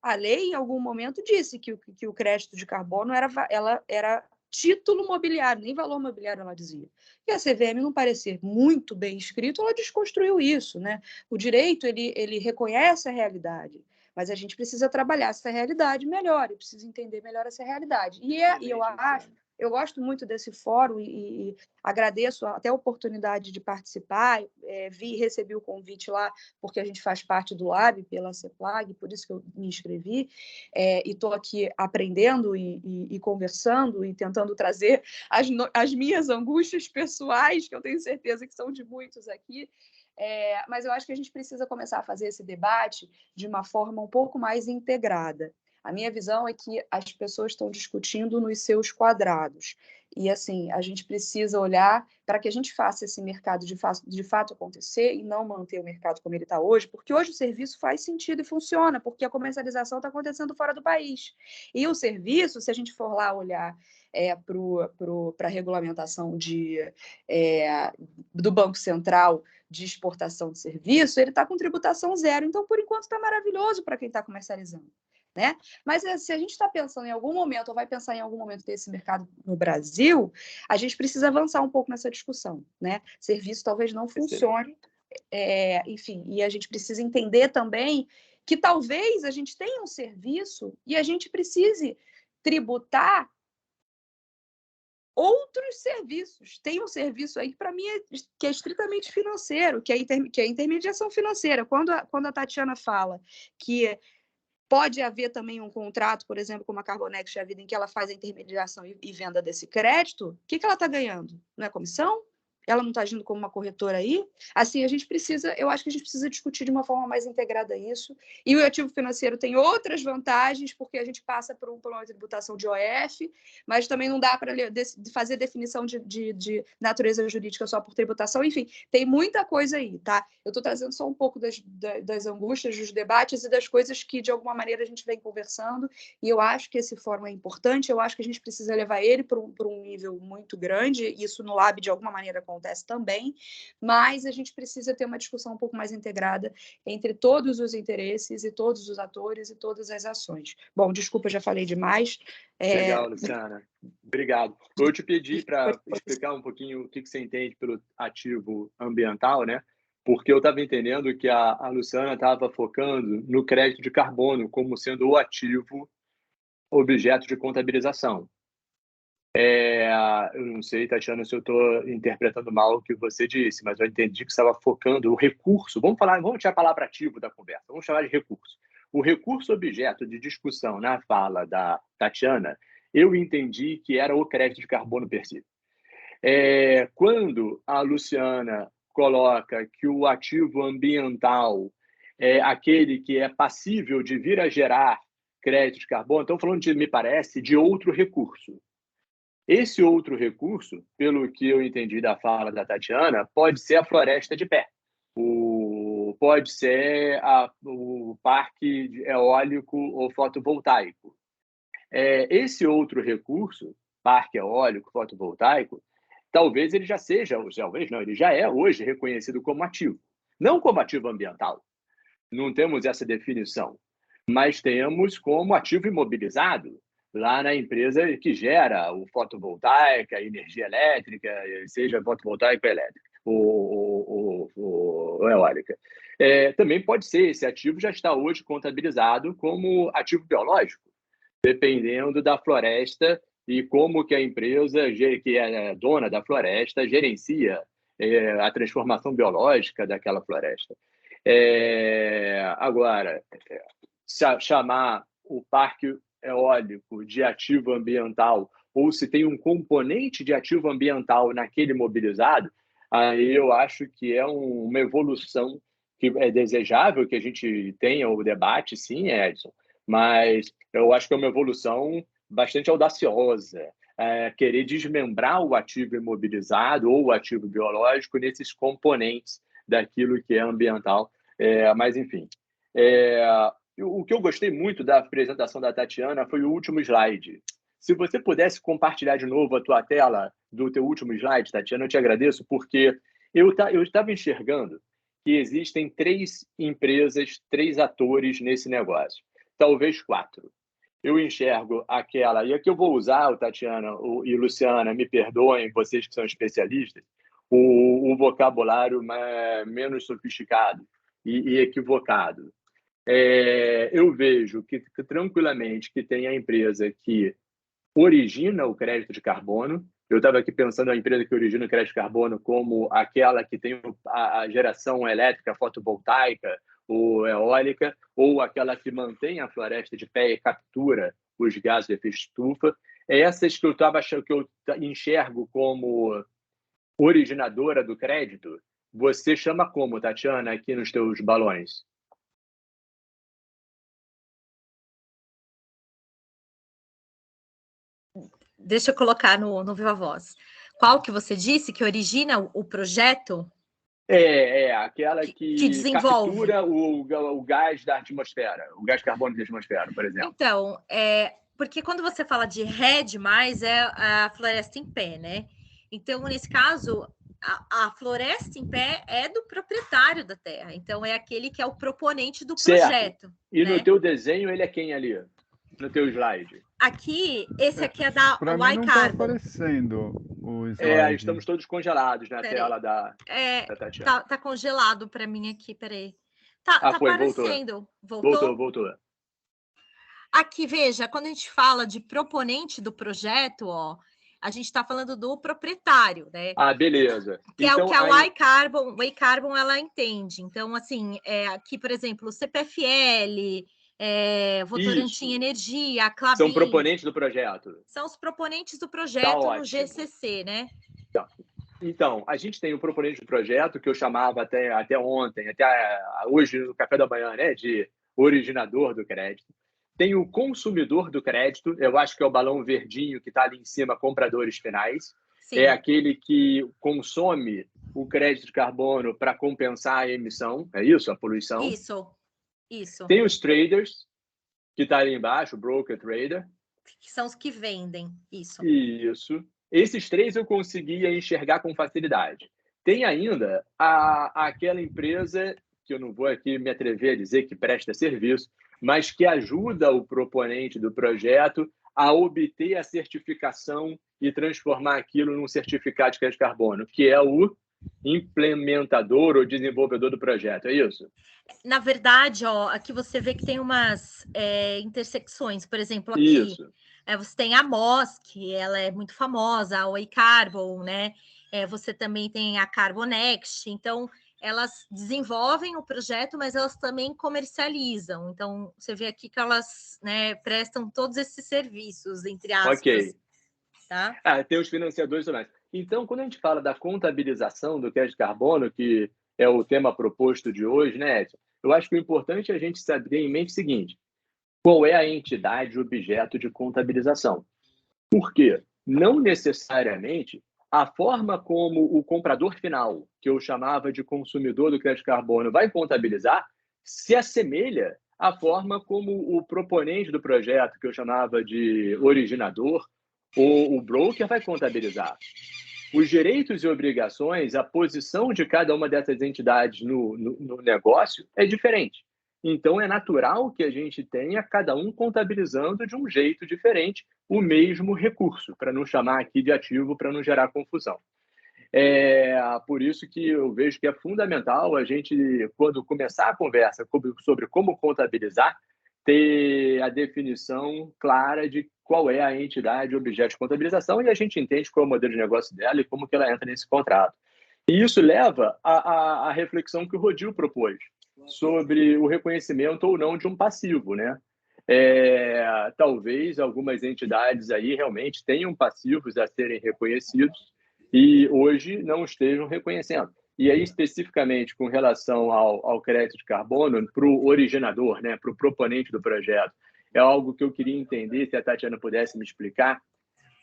A lei, em algum momento, disse que o crédito de carbono era título mobiliário, nem valor mobiliário ela dizia. E a CVM, num parecer muito bem escrito, ela desconstruiu isso, né? O direito, ele reconhece a realidade, mas a gente precisa trabalhar essa realidade melhor, e precisa entender melhor essa realidade. E eu gosto muito desse fórum e agradeço até a oportunidade de participar, recebi o convite lá, porque a gente faz parte do LAB, pela CEPLAG, por isso que eu me inscrevi, e estou aqui aprendendo e conversando e tentando trazer as minhas angústias pessoais, que eu tenho certeza que são de muitos aqui, mas eu acho que a gente precisa começar a fazer esse debate de uma forma um pouco mais integrada. A minha visão é que as pessoas estão discutindo nos seus quadrados. E, assim, a gente precisa olhar para que a gente faça esse mercado de fato acontecer e não manter o mercado como ele está hoje, porque hoje o serviço faz sentido e funciona, porque a comercialização está acontecendo fora do país. E o serviço, se a gente for lá olhar para a regulamentação do Banco Central de exportação de serviço, ele está com tributação zero. Então, por enquanto, está maravilhoso para quem está comercializando. Né? Mas se a gente está pensando em algum momento, ou vai pensar em algum momento desse mercado no Brasil, a gente precisa avançar um pouco nessa discussão. Né? Serviço talvez não funcione, enfim, e a gente precisa entender também que talvez a gente tenha um serviço e a gente precise tributar outros serviços. Tem um serviço aí que, para mim, que é estritamente financeiro, que é a intermediação financeira. Quando a Tatiana fala que pode haver também um contrato, por exemplo, como a Carbonext, a vida em que ela faz a intermediação e venda desse crédito, o que ela está ganhando? Não é comissão? ela não está agindo como uma corretora aí? Assim, eu acho que a gente precisa discutir de uma forma mais integrada isso. E o ativo financeiro tem outras vantagens, porque a gente passa por uma tributação de OF, mas também não dá para fazer definição de natureza jurídica só por tributação. Enfim, tem muita coisa aí, tá? Eu estou trazendo só um pouco das angústias, dos debates e das coisas que, de alguma maneira, a gente vem conversando, e eu acho que esse fórum é importante, eu acho que a gente precisa levar ele para um nível muito grande, isso no Lab, de alguma maneira, acontece também, mas a gente precisa ter uma discussão um pouco mais integrada entre todos os interesses e todos os atores e todas as ações. Bom, desculpa, já falei demais. Legal, Luciana. Obrigado. Eu te pedi para explicar um pouquinho o que você entende pelo ativo ambiental, né? Porque eu estava entendendo que a Luciana estava focando no crédito de carbono como sendo o ativo objeto de contabilização. Eu não sei, Tatiana, se eu estou interpretando mal o que você disse, mas eu entendi que você estava focando o recurso. Vamos tirar a palavra ativo da conversa, vamos chamar de recurso. O recurso objeto de discussão na fala da Tatiana, eu entendi que era o crédito de carbono per si. Quando a Luciana coloca que o ativo ambiental é aquele que é passível de vir a gerar crédito de carbono, estão falando, me parece, de outro recurso. Esse outro recurso, pelo que eu entendi da fala da Tatiana, pode ser a floresta de pé, pode ser o parque eólico ou fotovoltaico. Esse outro recurso, parque eólico, fotovoltaico, talvez ele já seja, talvez não, ele já é hoje reconhecido como ativo. Não como ativo ambiental, não temos essa definição, mas temos como ativo imobilizado, lá na empresa que gera o fotovoltaica, a energia elétrica, seja fotovoltaica ou elétrica, ou eólica. Também pode ser, esse ativo já está hoje contabilizado como ativo biológico, dependendo da floresta e como que a empresa, que é dona da floresta, gerencia a transformação biológica daquela floresta. Agora, chamar o parque eólico de ativo ambiental, ou se tem um componente de ativo ambiental naquele mobilizado, aí eu acho que é uma evolução que é desejável que a gente tenha o debate, sim, Edson, mas eu acho que é uma evolução bastante audaciosa, querer desmembrar o ativo imobilizado ou o ativo biológico nesses componentes daquilo que é ambiental, mas enfim. O que eu gostei muito da apresentação da Tatiana foi o último slide. Se você pudesse compartilhar de novo a tua tela do teu último slide, Tatiana, eu te agradeço, porque eu estava enxergando que existem 3 empresas, 3 atores nesse negócio, talvez 4. Eu enxergo aquela, e aqui eu vou usar, Tatiana e Luciana, me perdoem, vocês que são especialistas, o vocabulário menos sofisticado e equivocado. Eu vejo que tranquilamente que tem a empresa que origina o crédito de carbono. Eu estava aqui pensando na empresa que origina o crédito de carbono como aquela que tem a geração elétrica fotovoltaica ou eólica, ou aquela que mantém a floresta de pé e captura os gases de efeito estufa. Essas que eu estava achando, que eu enxergo como originadora do crédito, você chama como, Tatiana, aqui nos teus balões? Deixa eu colocar no Viva Voz. Qual que você disse que origina o projeto? Aquela que desenvolve. captura o gás da atmosfera, o gás carbônico da atmosfera, por exemplo. Então, porque quando você fala de RED+, é a floresta em pé, né? Então, nesse caso, a floresta em pé é do proprietário da terra. Então, é aquele que é o proponente do projeto. E né? no teu desenho, ele é quem ali? No teu slide? Aqui, esse aqui é da Para mim não está aparecendo o slide. Estamos todos congelados na tela da Tatiana. Tá congelado para mim aqui, peraí. Tá aparecendo. Voltou. Aqui, veja, quando a gente fala de proponente do projeto, a gente está falando do proprietário, né? Beleza. Que então, é o que a Way Carbon ela entende. Então, assim, aqui, por exemplo, o CPFL, Votorantim Energia, a Clabin... São proponentes do projeto. São os proponentes do projeto no GCC, né? Então, a gente tem o proponente do projeto, que eu chamava até ontem, até hoje no café da manhã, né, de originador do crédito. Tem o consumidor do crédito, eu acho que é o balão verdinho que está ali em cima, compradores finais. Sim. É aquele que consome o crédito de carbono para compensar a emissão, é isso? A poluição? Isso. Tem os traders, que está ali embaixo, broker trader. Que são os que vendem, isso. Isso. Esses três eu conseguia enxergar com facilidade. Tem ainda aquela empresa, que eu não vou aqui me atrever a dizer que presta serviço, mas que ajuda o proponente do projeto a obter a certificação e transformar aquilo num certificado de crédito de carbono, que é o implementador ou desenvolvedor do projeto, é isso? Na verdade, aqui você vê que tem umas intersecções. Por exemplo, aqui você tem a Moss, que ela é muito famosa, a Way Carbon, né? Você também tem a Carbonext. Então, elas desenvolvem o projeto, mas elas também comercializam. Então, você vê aqui que elas, né, prestam todos esses serviços, entre aspas. Ok. Tá? Tem os financiadores também. Então, quando a gente fala da contabilização do crédito de carbono, que é o tema proposto de hoje, né, Edson? Eu acho que o importante é a gente saber em mente o seguinte: qual é a entidade objeto de contabilização? Por quê? Não necessariamente a forma como o comprador final, que eu chamava de consumidor do crédito de carbono, vai contabilizar, se assemelha à forma como o proponente do projeto, que eu chamava de originador, ou o broker, vai contabilizar. Os direitos e obrigações, a posição de cada uma dessas entidades no negócio é diferente. Então, é natural que a gente tenha cada um contabilizando de um jeito diferente o mesmo recurso, para não chamar aqui de ativo, para não gerar confusão. Por isso que eu vejo que é fundamental a gente, quando começar a conversa sobre como contabilizar, ter a definição clara de qual é a entidade objeto de contabilização e a gente entende qual é o modelo de negócio dela e como que ela entra nesse contrato. E isso leva à reflexão que o Rodil propôs sobre o reconhecimento ou não de um passivo, né? Talvez algumas entidades aí realmente tenham passivos a serem reconhecidos e hoje não estejam reconhecendo. E aí, especificamente com relação ao crédito de carbono, para o originador, né, para o proponente do projeto, é algo que eu queria entender, se a Tatiana pudesse me explicar.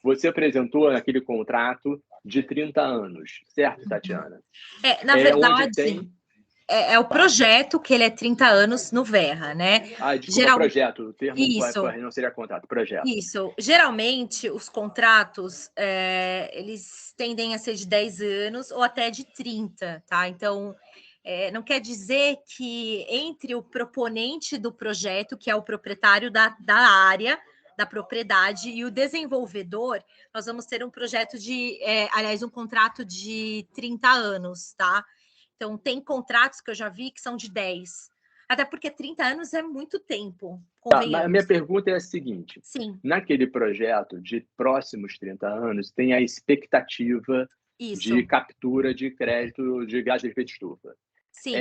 Você apresentou naquele contrato de 30 anos, certo, Tatiana? Na verdade, é o projeto que ele é 30 anos no Verra, né? Desculpa, projeto, o termo Isso. não seria contrato, projeto. Isso. Geralmente, os contratos, eles tendem a ser de 10 anos ou até de 30, tá? Então, não quer dizer que entre o proponente do projeto, que é o proprietário da área, da propriedade, e o desenvolvedor, nós vamos ter um projeto um contrato de 30 anos, tá? Então, tem contratos que eu já vi que são de 10. Até porque 30 anos é muito tempo. Mas a minha pergunta é a seguinte. Sim. Naquele projeto de próximos 30 anos, tem a expectativa de captura de crédito de gás de efeito de estufa. Sim.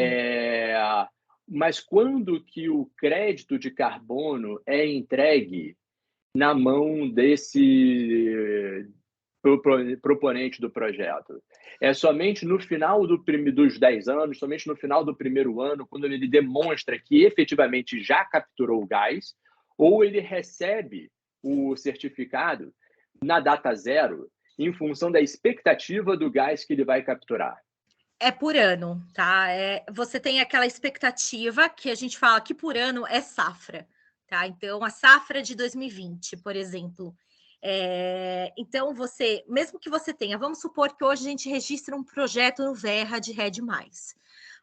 Mas quando que o crédito de carbono é entregue na mão desse proponente do projeto? É somente no final dos 10 anos, somente no final do primeiro ano, quando ele demonstra que efetivamente já capturou o gás, ou ele recebe o certificado na data zero, em função da expectativa do gás que ele vai capturar? É por ano, tá? Você tem aquela expectativa que a gente fala que por ano é safra, tá? Então, a safra de 2020, por exemplo. Então, mesmo que você tenha, vamos supor que hoje a gente registra um projeto no Verra de RED+.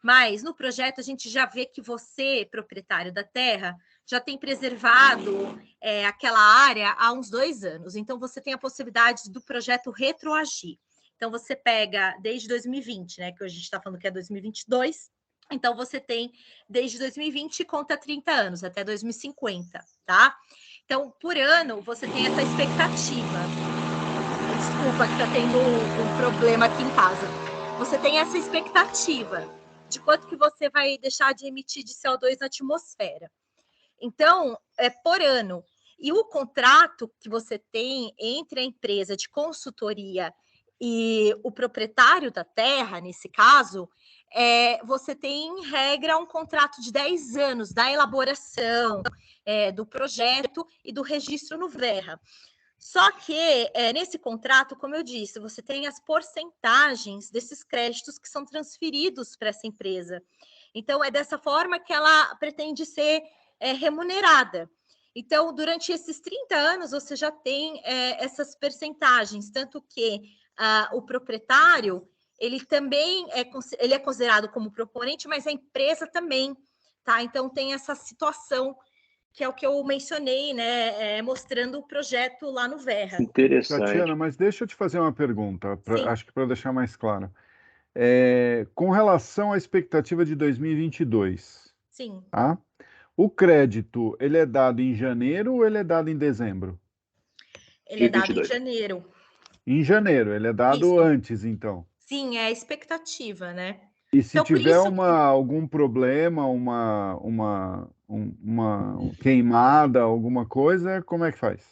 Mas no projeto a gente já vê que você, proprietário da terra, já tem preservado aquela área há uns 2 anos. Então, você tem a possibilidade do projeto retroagir. Então, você pega desde 2020, né? Que hoje a gente está falando que é 2022. Então, você tem desde 2020 e conta 30 anos, até 2050, tá? Então, por ano, você tem essa expectativa. Desculpa que está tendo um problema aqui em casa. Você tem essa expectativa de quanto que você vai deixar de emitir de CO2 na atmosfera. Então, é por ano. E o contrato que você tem entre a empresa de consultoria e o proprietário da terra, nesse caso, você tem, em regra, um contrato de 10 anos da elaboração do projeto e do registro no VERRA. Só que, nesse contrato, como eu disse, você tem as porcentagens desses créditos que são transferidos para essa empresa. Então, é dessa forma que ela pretende ser remunerada. Então, durante esses 30 anos, você já tem essas percentagens, tanto que o proprietário, ele também ele é considerado como proponente, mas a empresa também, tá? Então, tem essa situação que é o que eu mencionei, né, mostrando o projeto lá no VERRA. Interessante. Tatiana, mas deixa eu te fazer uma pergunta, acho que para deixar mais claro. Com relação à expectativa de 2022, Sim. Tá? O crédito, ele é dado em janeiro ou ele é dado em dezembro? Ele é dado em janeiro. Em janeiro, ele é dado Isso. antes, então. Sim, é a expectativa, né? E se Então, por tiver isso que- algum problema, uma queimada, alguma coisa, como é que faz?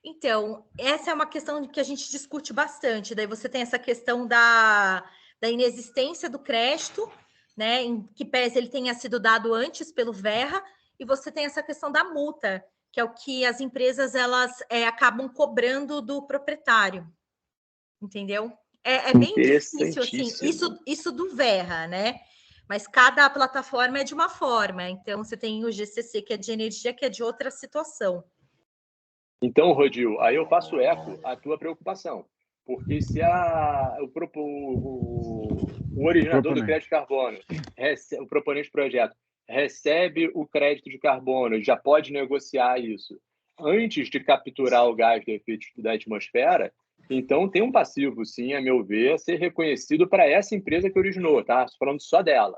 Então, essa é uma questão que a gente discute bastante. Daí você tem essa questão da inexistência do crédito, né? Em que pese ele tenha sido dado antes pelo VERRA, e você tem essa questão da multa, que é o que as empresas elas acabam cobrando do proprietário. Entendeu? É bem difícil, assim, isso do VERRA, né? Mas cada plataforma é de uma forma. Então, você tem o GCC, que é de energia, que é de outra situação. Então, Rodil, aí eu faço eco à tua preocupação. Porque se o originador do crédito de carbono, o proponente do projeto, recebe o crédito de carbono, já pode negociar isso antes de capturar o gás do efeito da atmosfera, então tem um passivo, sim, a meu ver, a ser reconhecido para essa empresa que originou, tá? Falando só dela.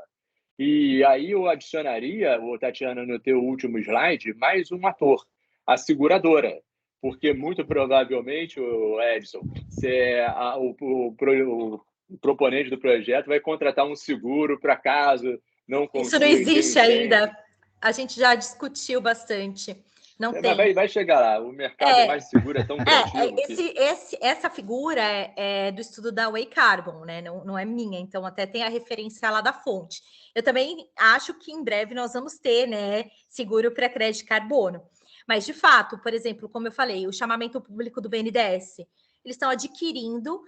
E aí eu adicionaria, Tatiana, no teu último slide, mais um ator, a seguradora. Porque muito provavelmente, Edson, o proponente do projeto vai contratar um seguro para caso não consiga. Isso não existe ainda. A gente já discutiu bastante. Não tem. Mas vai chegar lá. O mercado mais seguro é tão criativo. Essa figura é do estudo da Way Carbon, né? Não é minha, então até tem a referência lá da fonte. Eu também acho que em breve nós vamos ter, né, seguro para crédito de carbono. Mas, de fato, por exemplo, como eu falei, o chamamento público do BNDES, eles estão adquirindo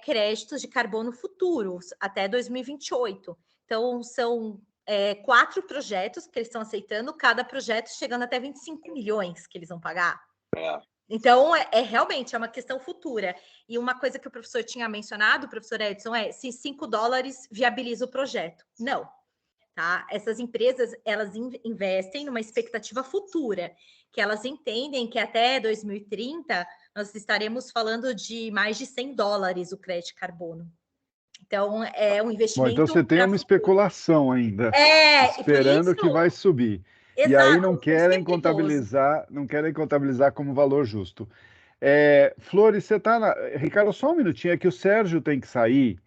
créditos de carbono futuros até 2028. Então, são 4 projetos que eles estão aceitando, cada projeto chegando até 25 milhões que eles vão pagar. Então, realmente, é uma questão futura. E uma coisa que o professor tinha mencionado, o professor Edson, se $5 viabiliza o projeto. Não. Tá? Essas empresas, elas investem numa expectativa futura, que elas entendem que até 2030 nós estaremos falando de mais de $100 o crédito de carbono. Então, é um investimento... Bom, então você tem uma especulação ainda, esperando que vai subir. Exato, e aí não querem contabilizar como valor justo. Flores, você está... Ricardo, só um minutinho, é que o Sérgio tem que sair,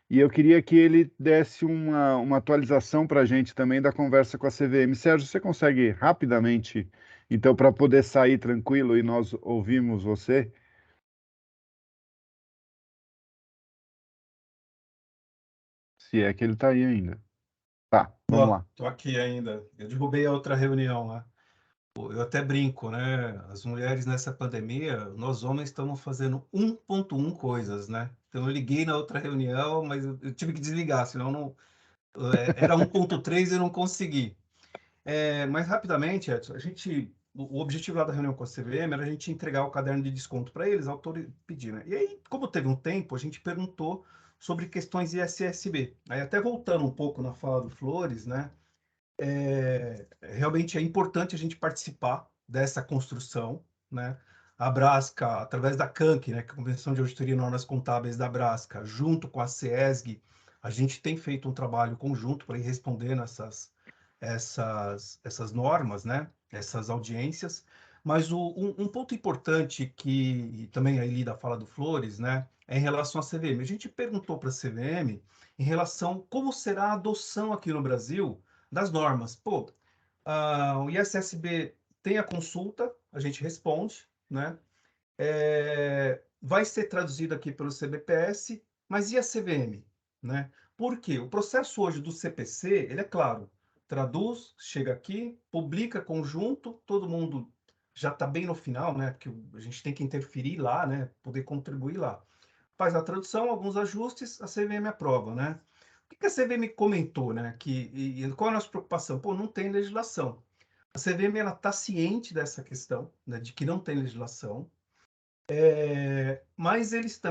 e eu queria que ele desse uma atualização para a gente também da conversa com a CVM. Sérgio, você consegue rapidamente, então, para poder sair tranquilo e nós ouvirmos você? Se é que ele está aí ainda. Tá, vamos lá. Estou aqui ainda. Eu derrubei a outra reunião lá. Eu até brinco, né? As mulheres nessa pandemia, nós homens estamos fazendo 1.1 coisas, né? Então eu liguei na outra reunião, mas eu tive que desligar, senão não... Era 1.3 e eu não consegui. Mas rapidamente, Edson, o objetivo lá da reunião com a CVM era a gente entregar o caderno de desconto para eles, autor pedir, né? E aí, como teve um tempo, a gente perguntou sobre questões ISSB. Aí até voltando um pouco na fala do Flores, né? Realmente é importante a gente participar dessa construção, né? A Brasca, através da CANC, né, que é a Convenção de Auditoria e Normas Contábeis da Brasca, junto com a CESG, a gente tem feito um trabalho conjunto para ir respondendo essas normas, né? Essas audiências. Mas um ponto importante que também aí da fala do Flores, né, é em relação à CVM. A gente perguntou para a CVM em relação como será a adoção aqui no Brasil das normas. O ISSB tem a consulta, a gente responde, né? vai ser traduzido aqui pelo CBPS, mas e a CVM? Né? Por quê? O processo hoje do CPC, ele é claro, traduz, chega aqui, publica conjunto, todo mundo já está bem no final, né? Porque a gente tem que interferir lá, né? Poder contribuir lá. Faz a tradução, alguns ajustes, a CVM aprova, né? O que a CVM comentou, né? Qual é a nossa preocupação? Pô, não tem legislação. A CVM está ciente dessa questão, né, de que não tem legislação, mas eles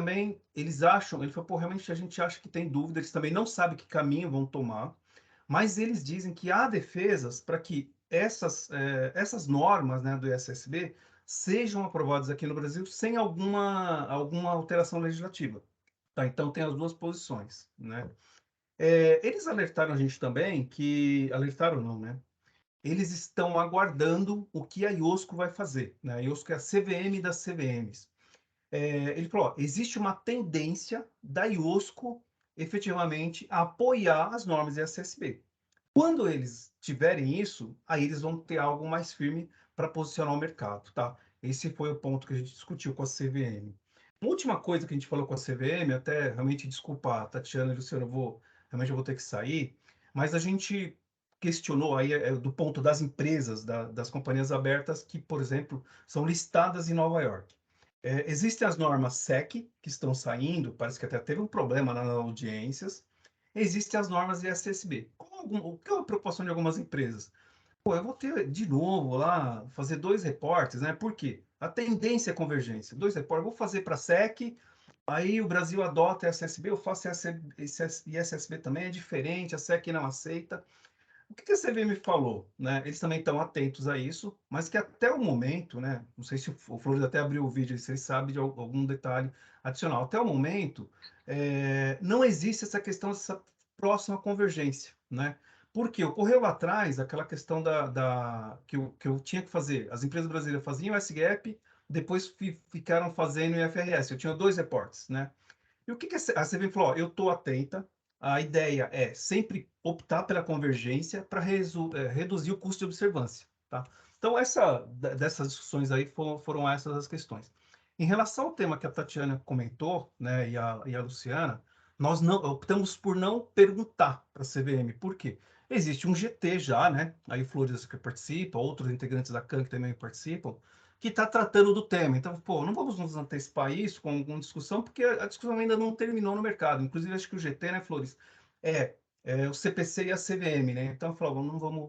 acham, ele falou, pô, realmente a gente acha que tem dúvida, eles também não sabem que caminho vão tomar, mas eles dizem que há defesas para que essas normas, né, do ISSB sejam aprovadas aqui no Brasil sem alguma alteração legislativa. Tá? Então tem as duas posições, né? Eles alertaram a gente também que... Alertaram não, né? Eles estão aguardando o que a IOSCO vai fazer, né? A IOSCO é a CVM das CVMs. Ele falou, ó, existe uma tendência da IOSCO efetivamente a apoiar as normas ISSB. Quando eles tiverem isso, aí eles vão ter algo mais firme para posicionar o mercado, tá? Esse foi o ponto que a gente discutiu com a CVM. Uma última coisa que a gente falou com a CVM, até realmente desculpa, Tatiana e Luciano, realmente eu vou ter que sair, mas a gente questionou aí do ponto das empresas, das companhias abertas que, por exemplo, são listadas em Nova York. Existem as normas SEC que estão saindo, parece que até teve um problema nas audiências. Existem as normas ISSB. O que é a preocupação de algumas empresas? Pô, eu vou ter de novo lá, fazer 2 reportes, né? Por quê? A tendência é convergência. 2 reportes, vou fazer para a SEC, aí o Brasil adota a ISSB, eu faço ISSB também, é diferente, a SEC não aceita. O que a CVM falou, né? Eles também estão atentos a isso, mas que até o momento, né? Não sei se o Flores até abriu o vídeo, se ele sabe de algum detalhe adicional. Até o momento, não existe essa questão dessa próxima convergência, né? Porque ocorreu lá atrás aquela questão que eu tinha que fazer. As empresas brasileiras faziam o SGAP, depois ficaram fazendo o IFRS. Eu tinha 2 reportes, né? E o que a CVM falou? Ó, eu estou atenta. A ideia é sempre optar pela convergência para reduzir o custo de observância. Tá? Então, dessas discussões aí foram essas as questões. Em relação ao tema que a Tatiana comentou, né, e a Luciana, nós não optamos por não perguntar para a CVM. Por quê? Existe um GT já, né? Aí o Flores que participa, outros integrantes da CAN que também participam, que está tratando do tema. Então, pô, não vamos nos antecipar isso com alguma discussão, porque a discussão ainda não terminou no mercado. Inclusive, acho que o GT, né, Flores, o CPC e a CVM, né? Então, falou,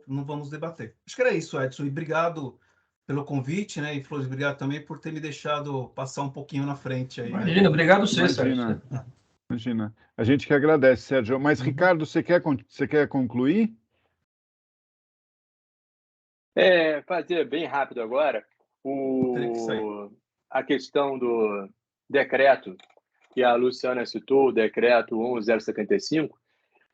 não vamos debater. Acho que era isso, Edson. E obrigado pelo convite, né? E Flores, obrigado também por ter me deixado passar um pouquinho na frente aí. Imagina, né? Obrigado você, Sérgio. Imagina. A gente que agradece, Sérgio. Mas, Ricardo, você quer concluir? Fazer bem rápido agora. A questão do decreto que a Luciana citou, o decreto 11075,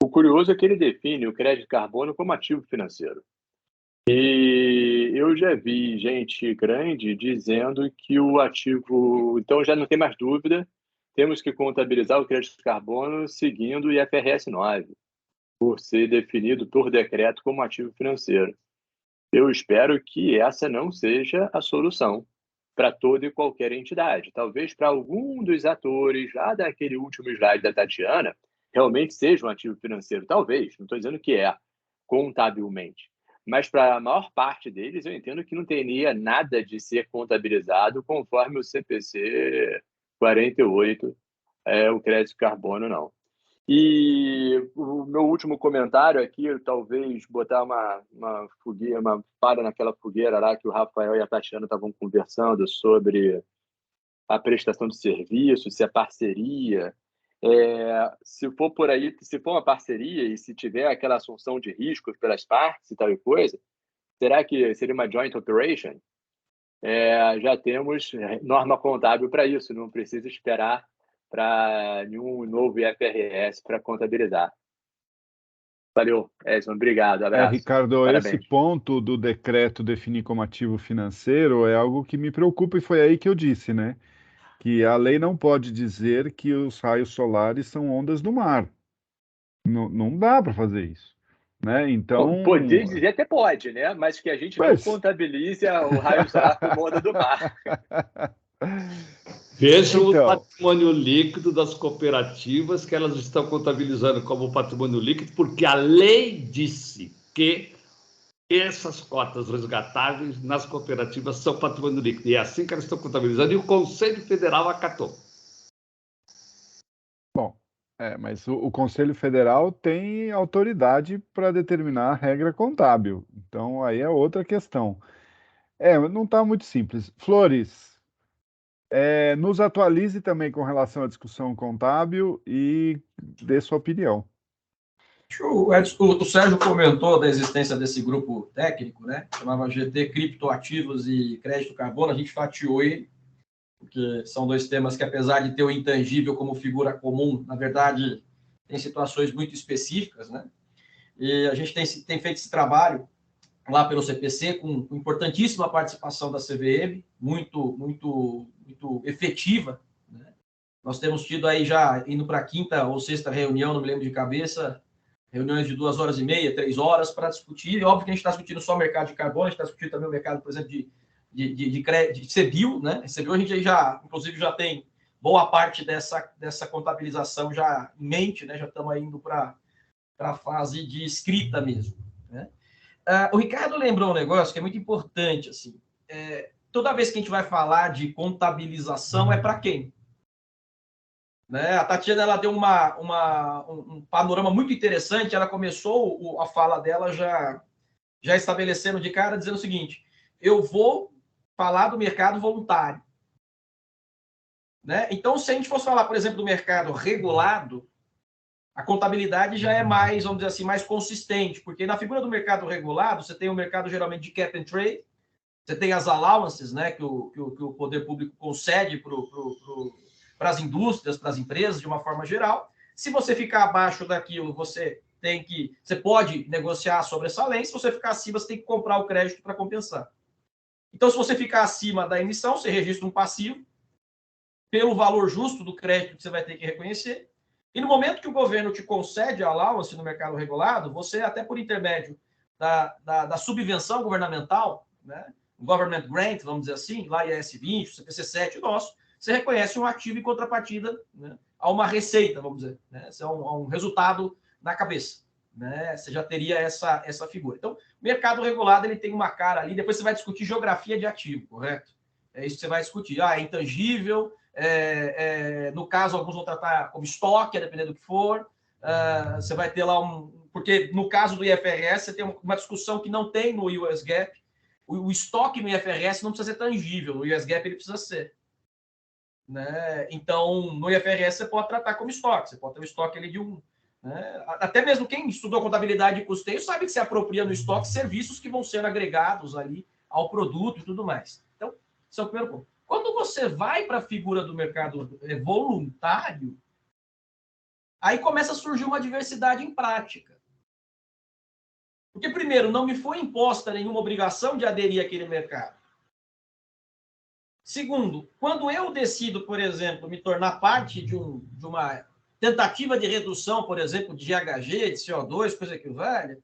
o curioso é que ele define o crédito de carbono como ativo financeiro. E eu já vi gente grande dizendo que o ativo... Então, já não tem mais dúvida, temos que contabilizar o crédito de carbono seguindo o IFRS 9, por ser definido por decreto como ativo financeiro. Eu espero que essa não seja a solução para toda e qualquer entidade. Talvez para algum dos atores, lá daquele último slide da Tatiana, realmente seja um ativo financeiro. Talvez, não estou dizendo que é, contabilmente. Mas para a maior parte deles, eu entendo que não teria nada de ser contabilizado conforme o CPC 48, o crédito de carbono, não. E o meu último comentário aqui, talvez botar uma fogueira, uma palha naquela fogueira lá que o Rafael e a Tatiana estavam conversando sobre a prestação de serviço, se é parceria. Se for por aí, se for uma parceria e se tiver aquela assunção de riscos pelas partes e tal e coisa, será que seria uma joint operation? Já temos norma contábil para isso, não precisa esperar para nenhum novo IFRS para contabilizar. Valeu, Edson, obrigado, abraço. Ricardo, parabéns. Esse ponto do decreto definir como ativo financeiro é algo que me preocupa, e foi aí que eu disse, né? Que a lei não pode dizer que os raios solares são ondas do mar. Não dá para fazer isso. Né? Então... Poder dizer até pode, né? Mas que a gente não contabilize o raio solar como onda do mar. Vejam Então. o patrimônio líquido das cooperativas, que elas estão contabilizando como patrimônio líquido, porque a lei disse que essas cotas resgatáveis nas cooperativas são patrimônio líquido. E é assim que elas estão contabilizando, e o Conselho Federal acatou. Bom, mas o Conselho Federal tem autoridade para determinar a regra contábil. Então, aí é outra questão. Não está muito simples. Flores, nos atualize também com relação à discussão contábil e dê sua opinião. O Sérgio comentou da existência desse grupo técnico, né? Chamava GT Criptoativos e Crédito Carbono. A gente fatiou ele, porque são dois temas que, apesar de ter o intangível como figura comum, na verdade, tem situações muito específicas, né? E a gente tem feito esse trabalho lá pelo CPC, com importantíssima participação da CVM, muito efetiva, né? Nós temos tido aí já, indo para a quinta ou sexta reunião, não me lembro de cabeça, reuniões de 2h30, 3 horas, para discutir. E óbvio que a gente está discutindo só o mercado de carbono, a gente está discutindo também o mercado, por exemplo, de CBIO, né? CBIO a gente já, inclusive, já tem boa parte dessa contabilização já em mente, né? Já estamos indo para a fase de escrita mesmo, né? O Ricardo lembrou um negócio que é muito importante, assim. Toda vez que a gente vai falar de contabilização, é para quem? Né? A Tatiana, ela deu um panorama muito interessante. Ela começou a fala dela já estabelecendo de cara, dizendo o seguinte: eu vou falar do mercado voluntário. Né? Então, se a gente fosse falar, por exemplo, do mercado regulado, a contabilidade já é mais, vamos dizer assim, mais consistente, porque na figura do mercado regulado, você tem o mercado geralmente de cap and trade, você tem as allowances, né, que o poder público concede para as indústrias, para as empresas, de uma forma geral. Se você ficar abaixo daquilo, você pode negociar a sobressalência. Se você ficar acima, você tem que comprar o crédito para compensar. Então, se você ficar acima da emissão, você registra um passivo pelo valor justo do crédito que você vai ter que reconhecer. E no momento que o governo te concede a allowance no mercado regulado, você, até por intermédio da subvenção governamental, né, government grant, vamos dizer assim, lá IAS 20, CPC-7 nosso, você reconhece um ativo em contrapartida, né, a uma receita, vamos dizer, né, a um resultado na cabeça. Né, você já teria essa figura. Então, o mercado regulado ele tem uma cara ali, depois você vai discutir geografia de ativo, correto? É isso que você vai discutir. É intangível, no caso, alguns vão tratar como estoque, dependendo do que for. Você vai ter lá porque no caso do IFRS, você tem uma discussão que não tem no US GAAP. O estoque no IFRS não precisa ser tangível, no US GAAP ele precisa ser. Né? Então, no IFRS você pode tratar como estoque, você pode ter um estoque ali de um... Né? Até mesmo quem estudou contabilidade e custeio sabe que se apropria no estoque serviços que vão ser agregados ali ao produto e tudo mais. Então, esse é o primeiro ponto. Quando você vai para a figura do mercado voluntário, aí começa a surgir uma diversidade em prática. Porque, primeiro, não me foi imposta nenhuma obrigação de aderir àquele mercado. Segundo, quando eu decido, por exemplo, me tornar parte de uma tentativa de redução, por exemplo, de GHG, de CO2, coisa que vale,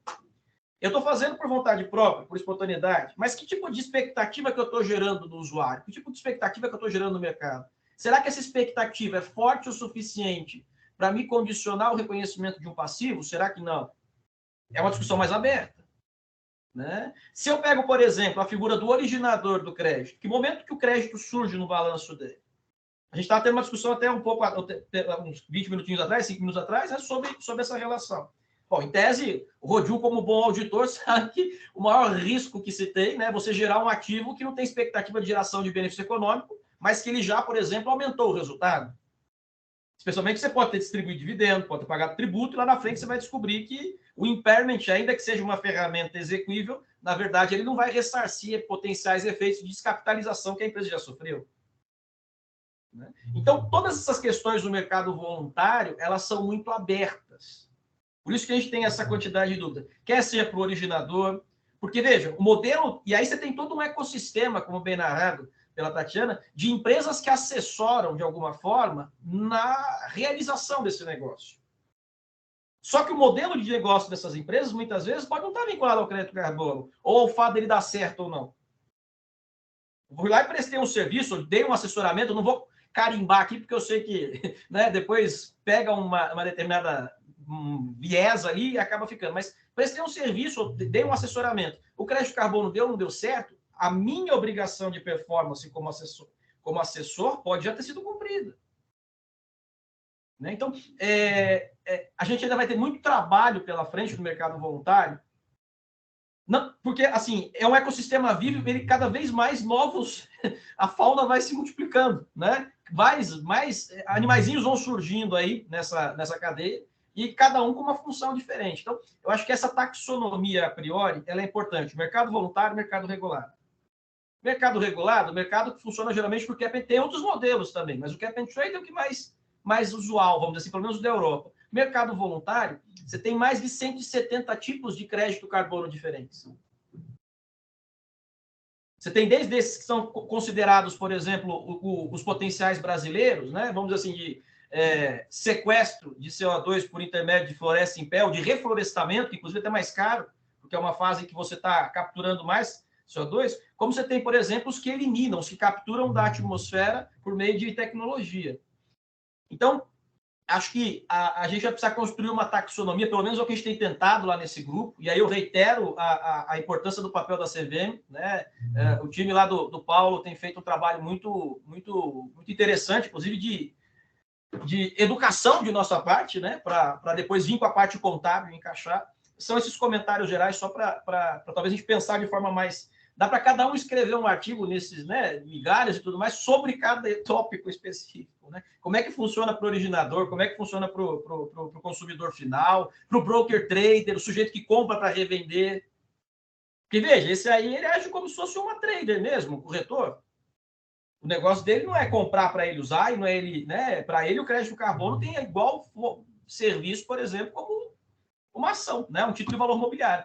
eu estou fazendo por vontade própria, por espontaneidade, mas que tipo de expectativa que eu estou gerando no usuário? Que tipo de expectativa que eu estou gerando no mercado? Será que essa expectativa é forte o suficiente para me condicionar o reconhecimento de um passivo? Será que não? É uma discussão mais aberta. Né? Se eu pego, por exemplo, a figura do originador do crédito, que momento que o crédito surge no balanço dele? A gente estava tendo uma discussão até um pouco, uns 20 minutinhos atrás, 5 minutos atrás, né, sobre essa relação. Bom, em tese, o Rodiu, como bom auditor, sabe que o maior risco que se tem, né, é você gerar um ativo que não tem expectativa de geração de benefício econômico, mas que ele já, por exemplo, aumentou o resultado. Especialmente você pode ter distribuído dividendo, pode ter pagado tributo, e lá na frente você vai descobrir que o impairment, ainda que seja uma ferramenta execuível, na verdade ele não vai ressarcir potenciais efeitos de descapitalização que a empresa já sofreu. Então, todas essas questões do mercado voluntário, elas são muito abertas. Por isso que a gente tem essa quantidade de dúvida. Quer seja para o originador, porque, veja, o modelo... E aí você tem todo um ecossistema, como bem narrado pela Tatiana, de empresas que assessoram, de alguma forma, na realização desse negócio. Só que o modelo de negócio dessas empresas, muitas vezes, pode não estar vinculado ao crédito carbono, ou ao fato dele dar certo ou não. Eu vou lá e prestei um serviço, dei um assessoramento, carimbar aqui, porque eu sei que, né, depois pega uma determinada viés ali e acaba ficando. Mas prestei um serviço, dei um assessoramento. O crédito de carbono deu ou não deu certo? A minha obrigação de performance como assessor pode já ter sido cumprida. Né? Então, a gente ainda vai ter muito trabalho pela frente no mercado voluntário, não, porque, assim, é um ecossistema vivo, ele cada vez mais novos, a fauna vai se multiplicando, né? Mais animaizinhos vão surgindo aí nessa cadeia, e cada um com uma função diferente. Então, eu acho que essa taxonomia, a priori, ela é importante. Mercado voluntário, mercado regulado. Mercado regulado, mercado que funciona geralmente por cap and trade, tem outros modelos também, mas o cap and trade é o que mais usual, vamos dizer assim, pelo menos da Europa. Mercado voluntário, você tem mais de 170 tipos de crédito carbono diferentes. Você tem desde esses que são considerados, por exemplo, os potenciais brasileiros, né? Vamos dizer assim, de sequestro de CO2 por intermédio de floresta em pé, ou de reflorestamento, que inclusive é até mais caro, porque é uma fase em que você está capturando mais CO2, como você tem, por exemplo, os que eliminam, os que capturam da atmosfera por meio de tecnologia. Então, acho que a gente vai precisar construir uma taxonomia, pelo menos é o que a gente tem tentado lá nesse grupo, e aí eu reitero a importância do papel da CVM, né? O time lá do Paulo tem feito um trabalho muito, muito, muito interessante, inclusive de educação de nossa parte, né? Para depois vir com a parte contábil e encaixar. São esses comentários gerais só para talvez a gente pensar de forma mais... Dá para cada um escrever um artigo nesses, né, migalhas e tudo mais, sobre cada tópico específico. Né? Como é que funciona para o originador, como é que funciona para o consumidor final, para o broker trader, o sujeito que compra para revender. Porque, veja, esse aí ele age como se fosse uma trader mesmo, um corretor. O negócio dele não é comprar para ele usar, e não é ele, né? Para ele, o crédito carbono tem igual serviço, por exemplo, como uma ação, né? Um título de valor mobiliário.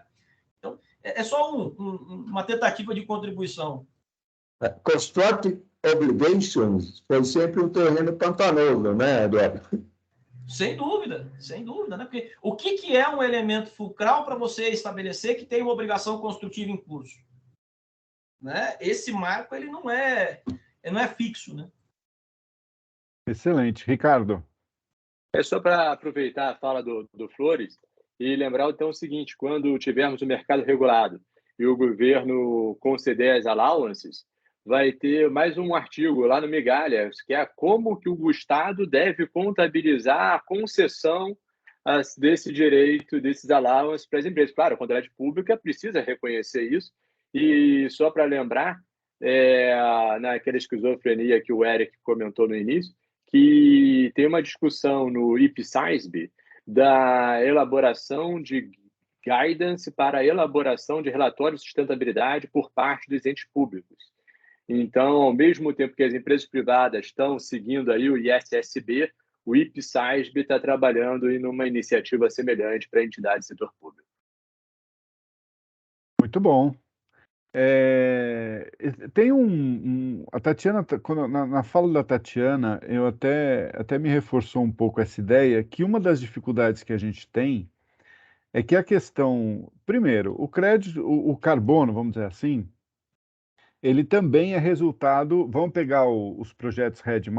Então, é só uma tentativa de contribuição. Construct obligations foi sempre um terreno pantanoso, né, Eduardo? Sem dúvida, né? Porque o que é um elemento fulcral para você estabelecer que tem uma obrigação construtiva em curso? Né? Esse marco ele não é fixo, né? Excelente. Ricardo. É só para aproveitar a fala do Flores e lembrar então o seguinte: quando tivermos o mercado regulado e o governo conceder as allowances, vai ter mais um artigo lá no Migalhas, que é como que o Estado deve contabilizar a concessão desse direito, desses allowances para as empresas. Claro, a contabilidade pública precisa reconhecer isso. E só para lembrar, naquela esquizofrenia que o Eric comentou no início, que tem uma discussão no IPSASB da elaboração de guidance para a elaboração de relatórios de sustentabilidade por parte dos entes públicos. Então, ao mesmo tempo que as empresas privadas estão seguindo aí o ISSB, o IPSASB está trabalhando em uma iniciativa semelhante para entidades do setor público. Muito bom. Tem a Tatiana, na fala da Tatiana, eu até me reforçou um pouco essa ideia que uma das dificuldades que a gente tem é que a questão, primeiro, o crédito, o carbono, vamos dizer assim, ele também é resultado, vamos pegar os projetos RED+,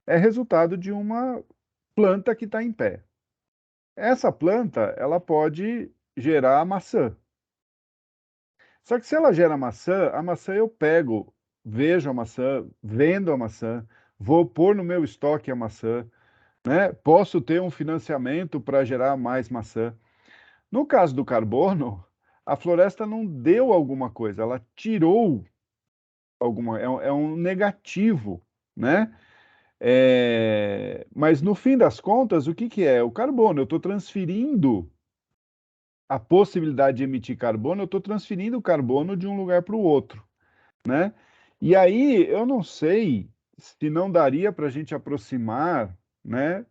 é resultado de uma planta que está em pé. Essa planta, ela pode gerar maçã. Só que se ela gera maçã, a maçã eu pego, vejo a maçã, vendo a maçã, vou pôr no meu estoque a maçã, né? Posso ter um financiamento para gerar mais maçã. No caso do carbono, a floresta não deu alguma coisa, ela tirou alguma, é um negativo, né? Mas no fim das contas, o que é? O carbono, eu estou transferindo a possibilidade de emitir carbono, eu estou transferindo o carbono de um lugar para o outro, né? E aí, eu não sei se não daria para a gente aproximar, né?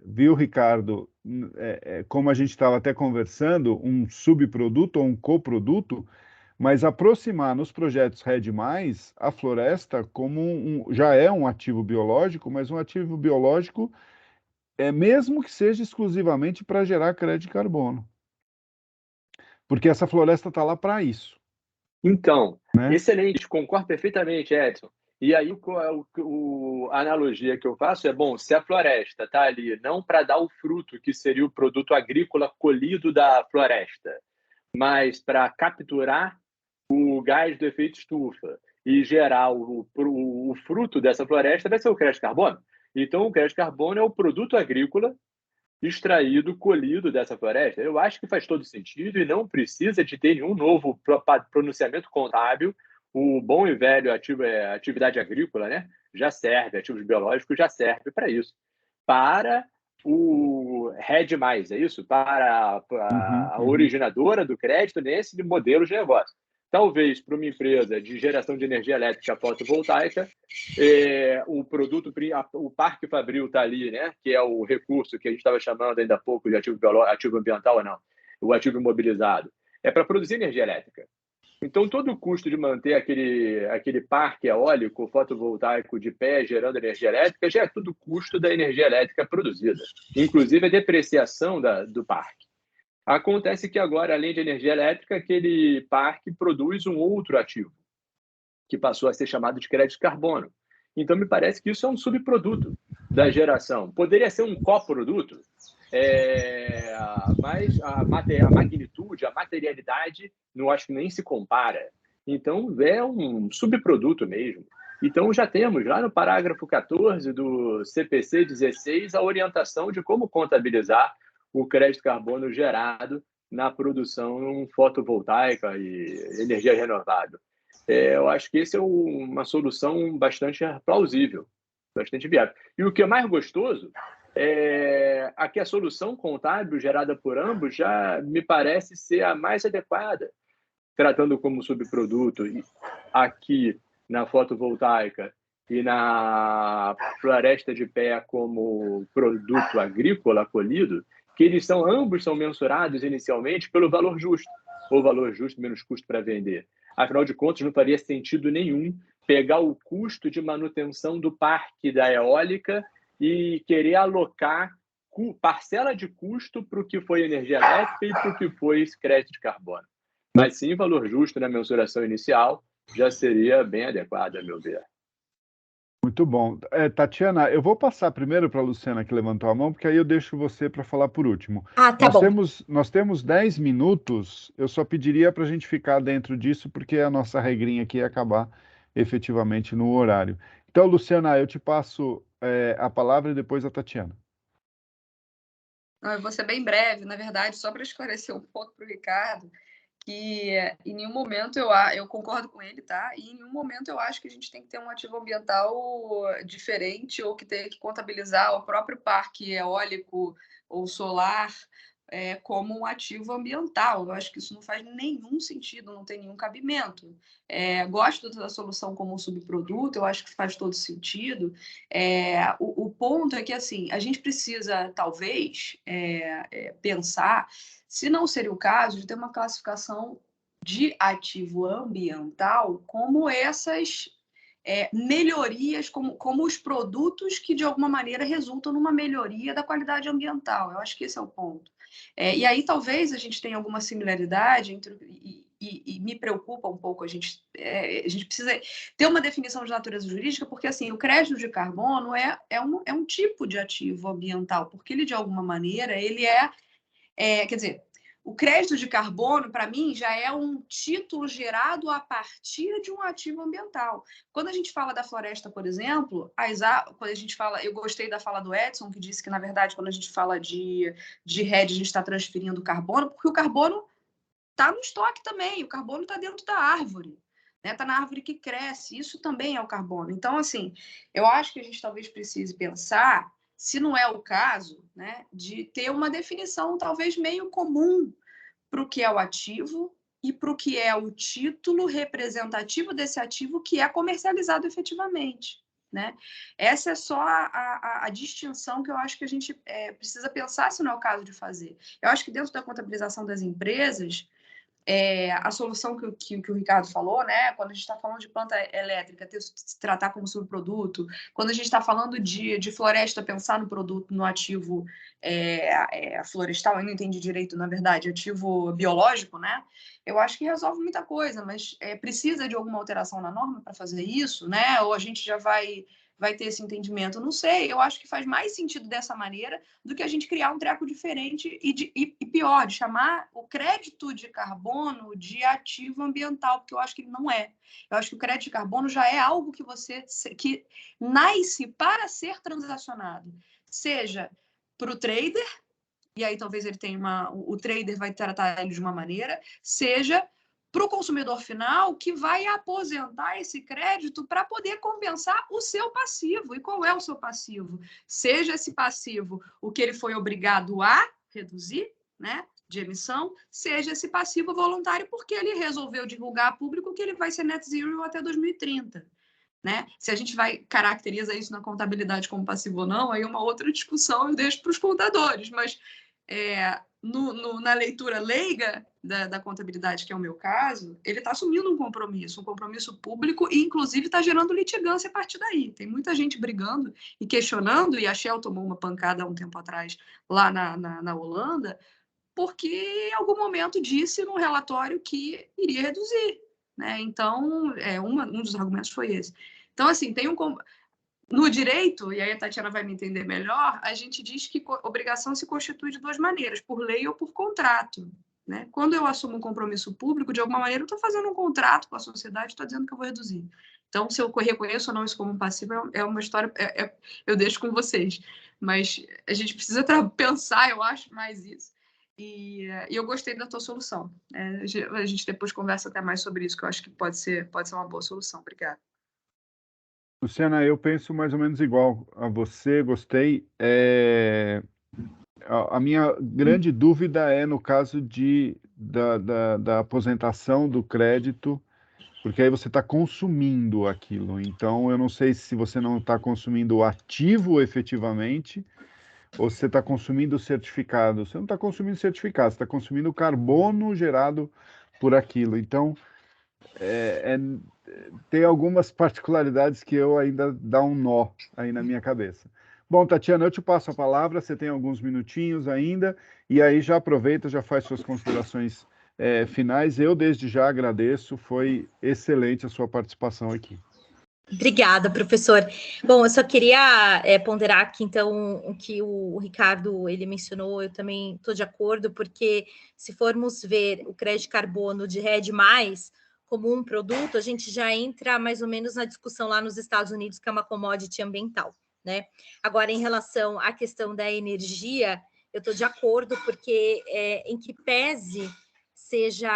Viu, Ricardo? Como a gente estava até conversando, um subproduto ou um coproduto, mas aproximar nos projetos RED+, a floresta como já é um ativo biológico, mas um ativo biológico mesmo que seja exclusivamente para gerar crédito de carbono. Porque essa floresta está lá para isso. Então, né? Excelente, concordo perfeitamente, Edson. E aí, a analogia que eu faço é, bom, se a floresta está ali não para dar o fruto, que seria o produto agrícola colhido da floresta, mas para capturar o gás do efeito estufa e gerar o fruto dessa floresta, vai ser o crédito de carbono. Então, o crédito de carbono é o produto agrícola extraído, colhido dessa floresta. Eu acho que faz todo sentido e não precisa de ter nenhum novo pronunciamento contábil. O bom e velho atividade agrícola, né, já serve, ativos biológicos já serve para isso. Para o RED+, é isso? Para a originadora do crédito nesse modelo de negócio. Talvez para uma empresa de geração de energia elétrica fotovoltaica, o parque fabril está ali, né, que é o recurso que a gente estava chamando ainda há pouco de ativo ambiental ou não, o ativo imobilizado, é para produzir energia elétrica. Então, todo o custo de manter aquele parque eólico fotovoltaico de pé gerando energia elétrica já é tudo custo da energia elétrica produzida, inclusive a depreciação do parque. Acontece que agora, além de energia elétrica, aquele parque produz um outro ativo, que passou a ser chamado de crédito de carbono. Então, me parece que isso é um subproduto da geração. Poderia ser um coproduto, mas a magnitude, a materialidade, não acho que nem se compara. Então, é um subproduto mesmo. Então, já temos lá no parágrafo 14 do CPC 16 a orientação de como contabilizar o crédito de carbono gerado na produção fotovoltaica e energia renovável. Eu acho que essa é uma solução bastante plausível, bastante viável. E o que é mais gostoso é que a solução contábil gerada por ambos já me parece ser a mais adequada, tratando como subproduto aqui na fotovoltaica e na floresta de pé como produto agrícola colhido, que ambos são mensurados inicialmente pelo valor justo, ou valor justo menos custo para vender. Afinal de contas, não faria sentido nenhum pegar o custo de manutenção do parque da eólica e querer alocar parcela de custo para o que foi energia elétrica e para o que foi crédito de carbono. Mas sim, valor justo na mensuração inicial já seria bem adequado, a meu ver. Muito bom. Tatiana, eu vou passar primeiro para a Luciana, que levantou a mão, porque aí eu deixo você para falar por último. Tá bom. Nós temos 10 minutos, eu só pediria para a gente ficar dentro disso, porque a nossa regrinha aqui é acabar efetivamente no horário. Então, Luciana, eu te passo a palavra e depois a Tatiana. Eu vou ser bem breve, na verdade, só para esclarecer um pouco para o Ricardo, que em nenhum momento eu concordo com ele, tá? E em nenhum momento eu acho que a gente tem que ter um ativo ambiental diferente ou que tenha que contabilizar o próprio parque eólico ou solar como um ativo ambiental. Eu acho que isso não faz nenhum sentido, não tem nenhum cabimento. Gosto da solução como um subproduto, eu acho que faz todo sentido. O ponto é que, assim, a gente precisa, talvez, pensar se não seria o caso de ter uma classificação de ativo ambiental como essas melhorias, como os produtos que, de alguma maneira, resultam numa melhoria da qualidade ambiental. Eu acho que esse é o ponto. E aí, talvez, a gente tenha alguma similaridade e me preocupa um pouco, a gente precisa ter uma definição de natureza jurídica, porque assim, o crédito de carbono é um tipo de ativo ambiental, porque ele, de alguma maneira, ele quer dizer, o crédito de carbono, para mim, já é um título gerado a partir de um ativo ambiental. Quando a gente fala da floresta, por exemplo, quando a gente fala, eu gostei da fala do Edson, que disse que, na verdade, quando a gente fala de RED, a gente está transferindo carbono, porque o carbono está no estoque também, o carbono está dentro da árvore, né? Está na árvore que cresce, isso também é o carbono. Então, assim, eu acho que a gente talvez precise pensar, se não é o caso, né, de ter uma definição talvez meio comum para o que é o ativo e para o que é o título representativo desse ativo que é comercializado efetivamente, né? Essa é só a distinção que eu acho que a gente precisa pensar se não é o caso de fazer. Eu acho que dentro da contabilização das empresas, a solução que o Ricardo falou, né? Quando a gente está falando de planta elétrica, se tratar como subproduto, quando a gente está falando de floresta, pensar no produto, no ativo florestal, eu não entendi direito, na verdade, ativo biológico, né? Eu acho que resolve muita coisa, mas precisa de alguma alteração na norma para fazer isso, né? Ou a gente já vai ter esse entendimento? Não sei, eu acho que faz mais sentido dessa maneira do que a gente criar um treco diferente e pior, de chamar o crédito de carbono de ativo ambiental, porque eu acho que ele não é. Eu acho que o crédito de carbono já é algo que que nasce para ser transacionado, seja para o trader, e aí talvez ele tenha o trader vai tratar ele de uma maneira, seja para o consumidor final que vai aposentar esse crédito para poder compensar o seu passivo. E qual é o seu passivo? Seja esse passivo o que ele foi obrigado a reduzir, né, de emissão, seja esse passivo voluntário porque ele resolveu divulgar a público que ele vai ser net zero até 2030. Né? Se a gente vai caracterizar isso na contabilidade como passivo ou não, aí é uma outra discussão, eu deixo para os contadores, mas na leitura leiga da contabilidade, que é o meu caso, ele está assumindo um compromisso público e, inclusive, está gerando litigância a partir daí. Tem muita gente brigando e questionando, e a Shell tomou uma pancada há um tempo atrás lá na Holanda, porque em algum momento disse no relatório que iria reduzir. Né? Então, um dos argumentos foi esse. Então, assim, no direito, e aí a Tatiana vai me entender melhor, a gente diz que obrigação se constitui de duas maneiras, por lei ou por contrato. Né? Quando eu assumo um compromisso público, de alguma maneira eu estou fazendo um contrato com a sociedade, estou dizendo que eu vou reduzir. Então, se eu reconheço ou não isso como um passivo, é uma história, eu deixo com vocês. Mas a gente precisa pensar, eu acho, mais isso. E eu gostei da tua solução. A gente depois conversa até mais sobre isso, que eu acho que pode ser uma boa solução. Obrigada. Luciana, eu penso mais ou menos igual a você, gostei. A minha grande dúvida é no caso da aposentação do crédito, porque aí você está consumindo aquilo. Então, eu não sei se você não está consumindo o ativo efetivamente, ou se você está consumindo o certificado. Você não está consumindo certificado, você está consumindo o carbono gerado por aquilo. Então, tem algumas particularidades que eu ainda dá um nó aí na minha cabeça. Bom, Tatiana, eu te passo a palavra, você tem alguns minutinhos ainda, e aí já aproveita, já faz suas considerações finais. Eu, desde já, agradeço, foi excelente a sua participação aqui. Obrigada, professor. Bom, eu só queria ponderar aqui, então, o que o Ricardo ele mencionou, eu também estou de acordo, porque se formos ver o crédito de carbono de RED+, como um produto, a gente já entra mais ou menos na discussão lá nos Estados Unidos, que é uma commodity ambiental, né? Agora, em relação à questão da energia, eu estou de acordo, porque em que pese seja,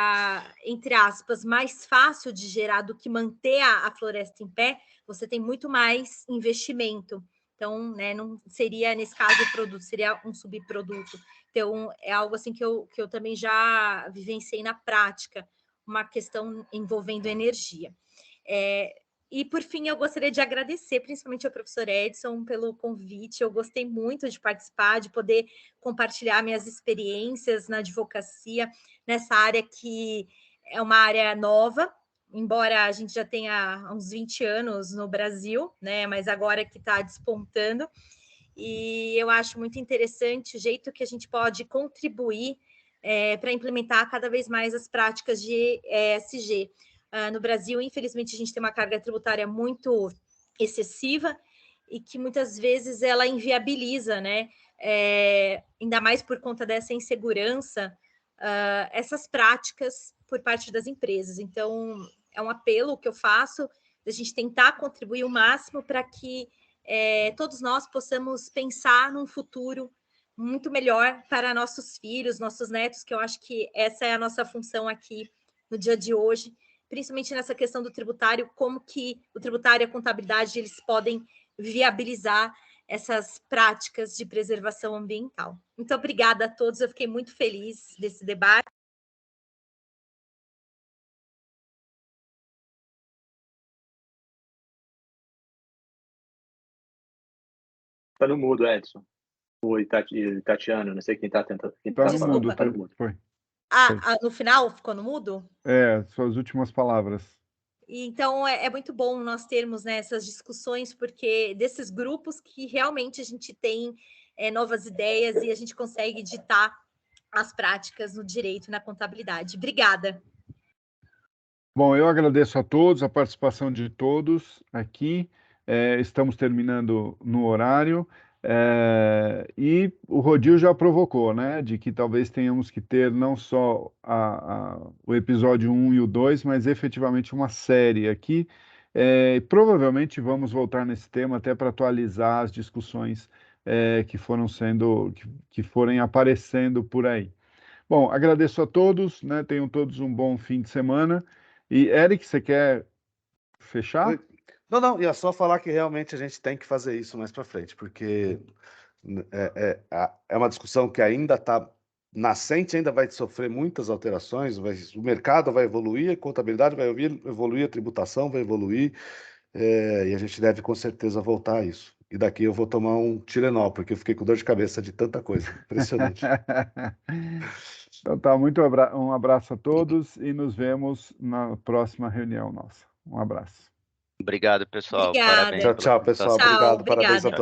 entre aspas, mais fácil de gerar do que manter a floresta em pé, você tem muito mais investimento. Então, né, não seria, nesse caso, o produto, seria um subproduto. Então, é algo assim que eu também já vivenciei na prática, uma questão envolvendo energia. E, por fim, eu gostaria de agradecer, principalmente ao professor Edson, pelo convite. Eu gostei muito de participar, de poder compartilhar minhas experiências na advocacia, nessa área que é uma área nova, embora a gente já tenha uns 20 anos no Brasil, né? Mas agora que está despontando. E eu acho muito interessante o jeito que a gente pode contribuir para implementar cada vez mais as práticas de ESG. No Brasil, infelizmente, a gente tem uma carga tributária muito excessiva e que muitas vezes ela inviabiliza, né? Ainda mais por conta dessa insegurança, essas práticas por parte das empresas. Então, é um apelo que eu faço da gente tentar contribuir o máximo para que todos nós possamos pensar num futuro muito melhor para nossos filhos, nossos netos, que eu acho que essa é a nossa função aqui no dia de hoje, principalmente nessa questão do tributário, como que o tributário e a contabilidade eles podem viabilizar essas práticas de preservação ambiental. Muito obrigada a todos, eu fiquei muito feliz desse debate. Está no mudo, Edson. Oi, Tatiana, não sei quem está tentando. Está no mudo, foi. No final ficou no mudo? Suas últimas palavras. Então, é muito bom nós termos, né, essas discussões, porque desses grupos que realmente a gente tem novas ideias e a gente consegue ditar as práticas no direito e na contabilidade. Obrigada. Bom, eu agradeço a todos, a participação de todos aqui. Estamos terminando no horário. E o Rodil já provocou, né, de que talvez tenhamos que ter não só o episódio 1 e o 2, mas efetivamente uma série aqui. Provavelmente vamos voltar nesse tema até para atualizar as discussões que forem aparecendo por aí. Bom, agradeço a todos, né? Tenham todos um bom fim de semana. E, Eric, você quer fechar? Não, ia só falar que realmente a gente tem que fazer isso mais para frente, porque é uma discussão que ainda está nascente, ainda vai sofrer muitas alterações, o mercado vai evoluir, a contabilidade vai evoluir, a tributação vai evoluir, e a gente deve com certeza voltar a isso. E daqui eu vou tomar um Tilenol, porque eu fiquei com dor de cabeça de tanta coisa. Impressionante. Então tá, um abraço a todos e nos vemos na próxima reunião nossa. Um abraço. Obrigado, pessoal. Obrigada. Parabéns. Tchau, pessoal. Tchau, Obrigado. Parabéns a todos.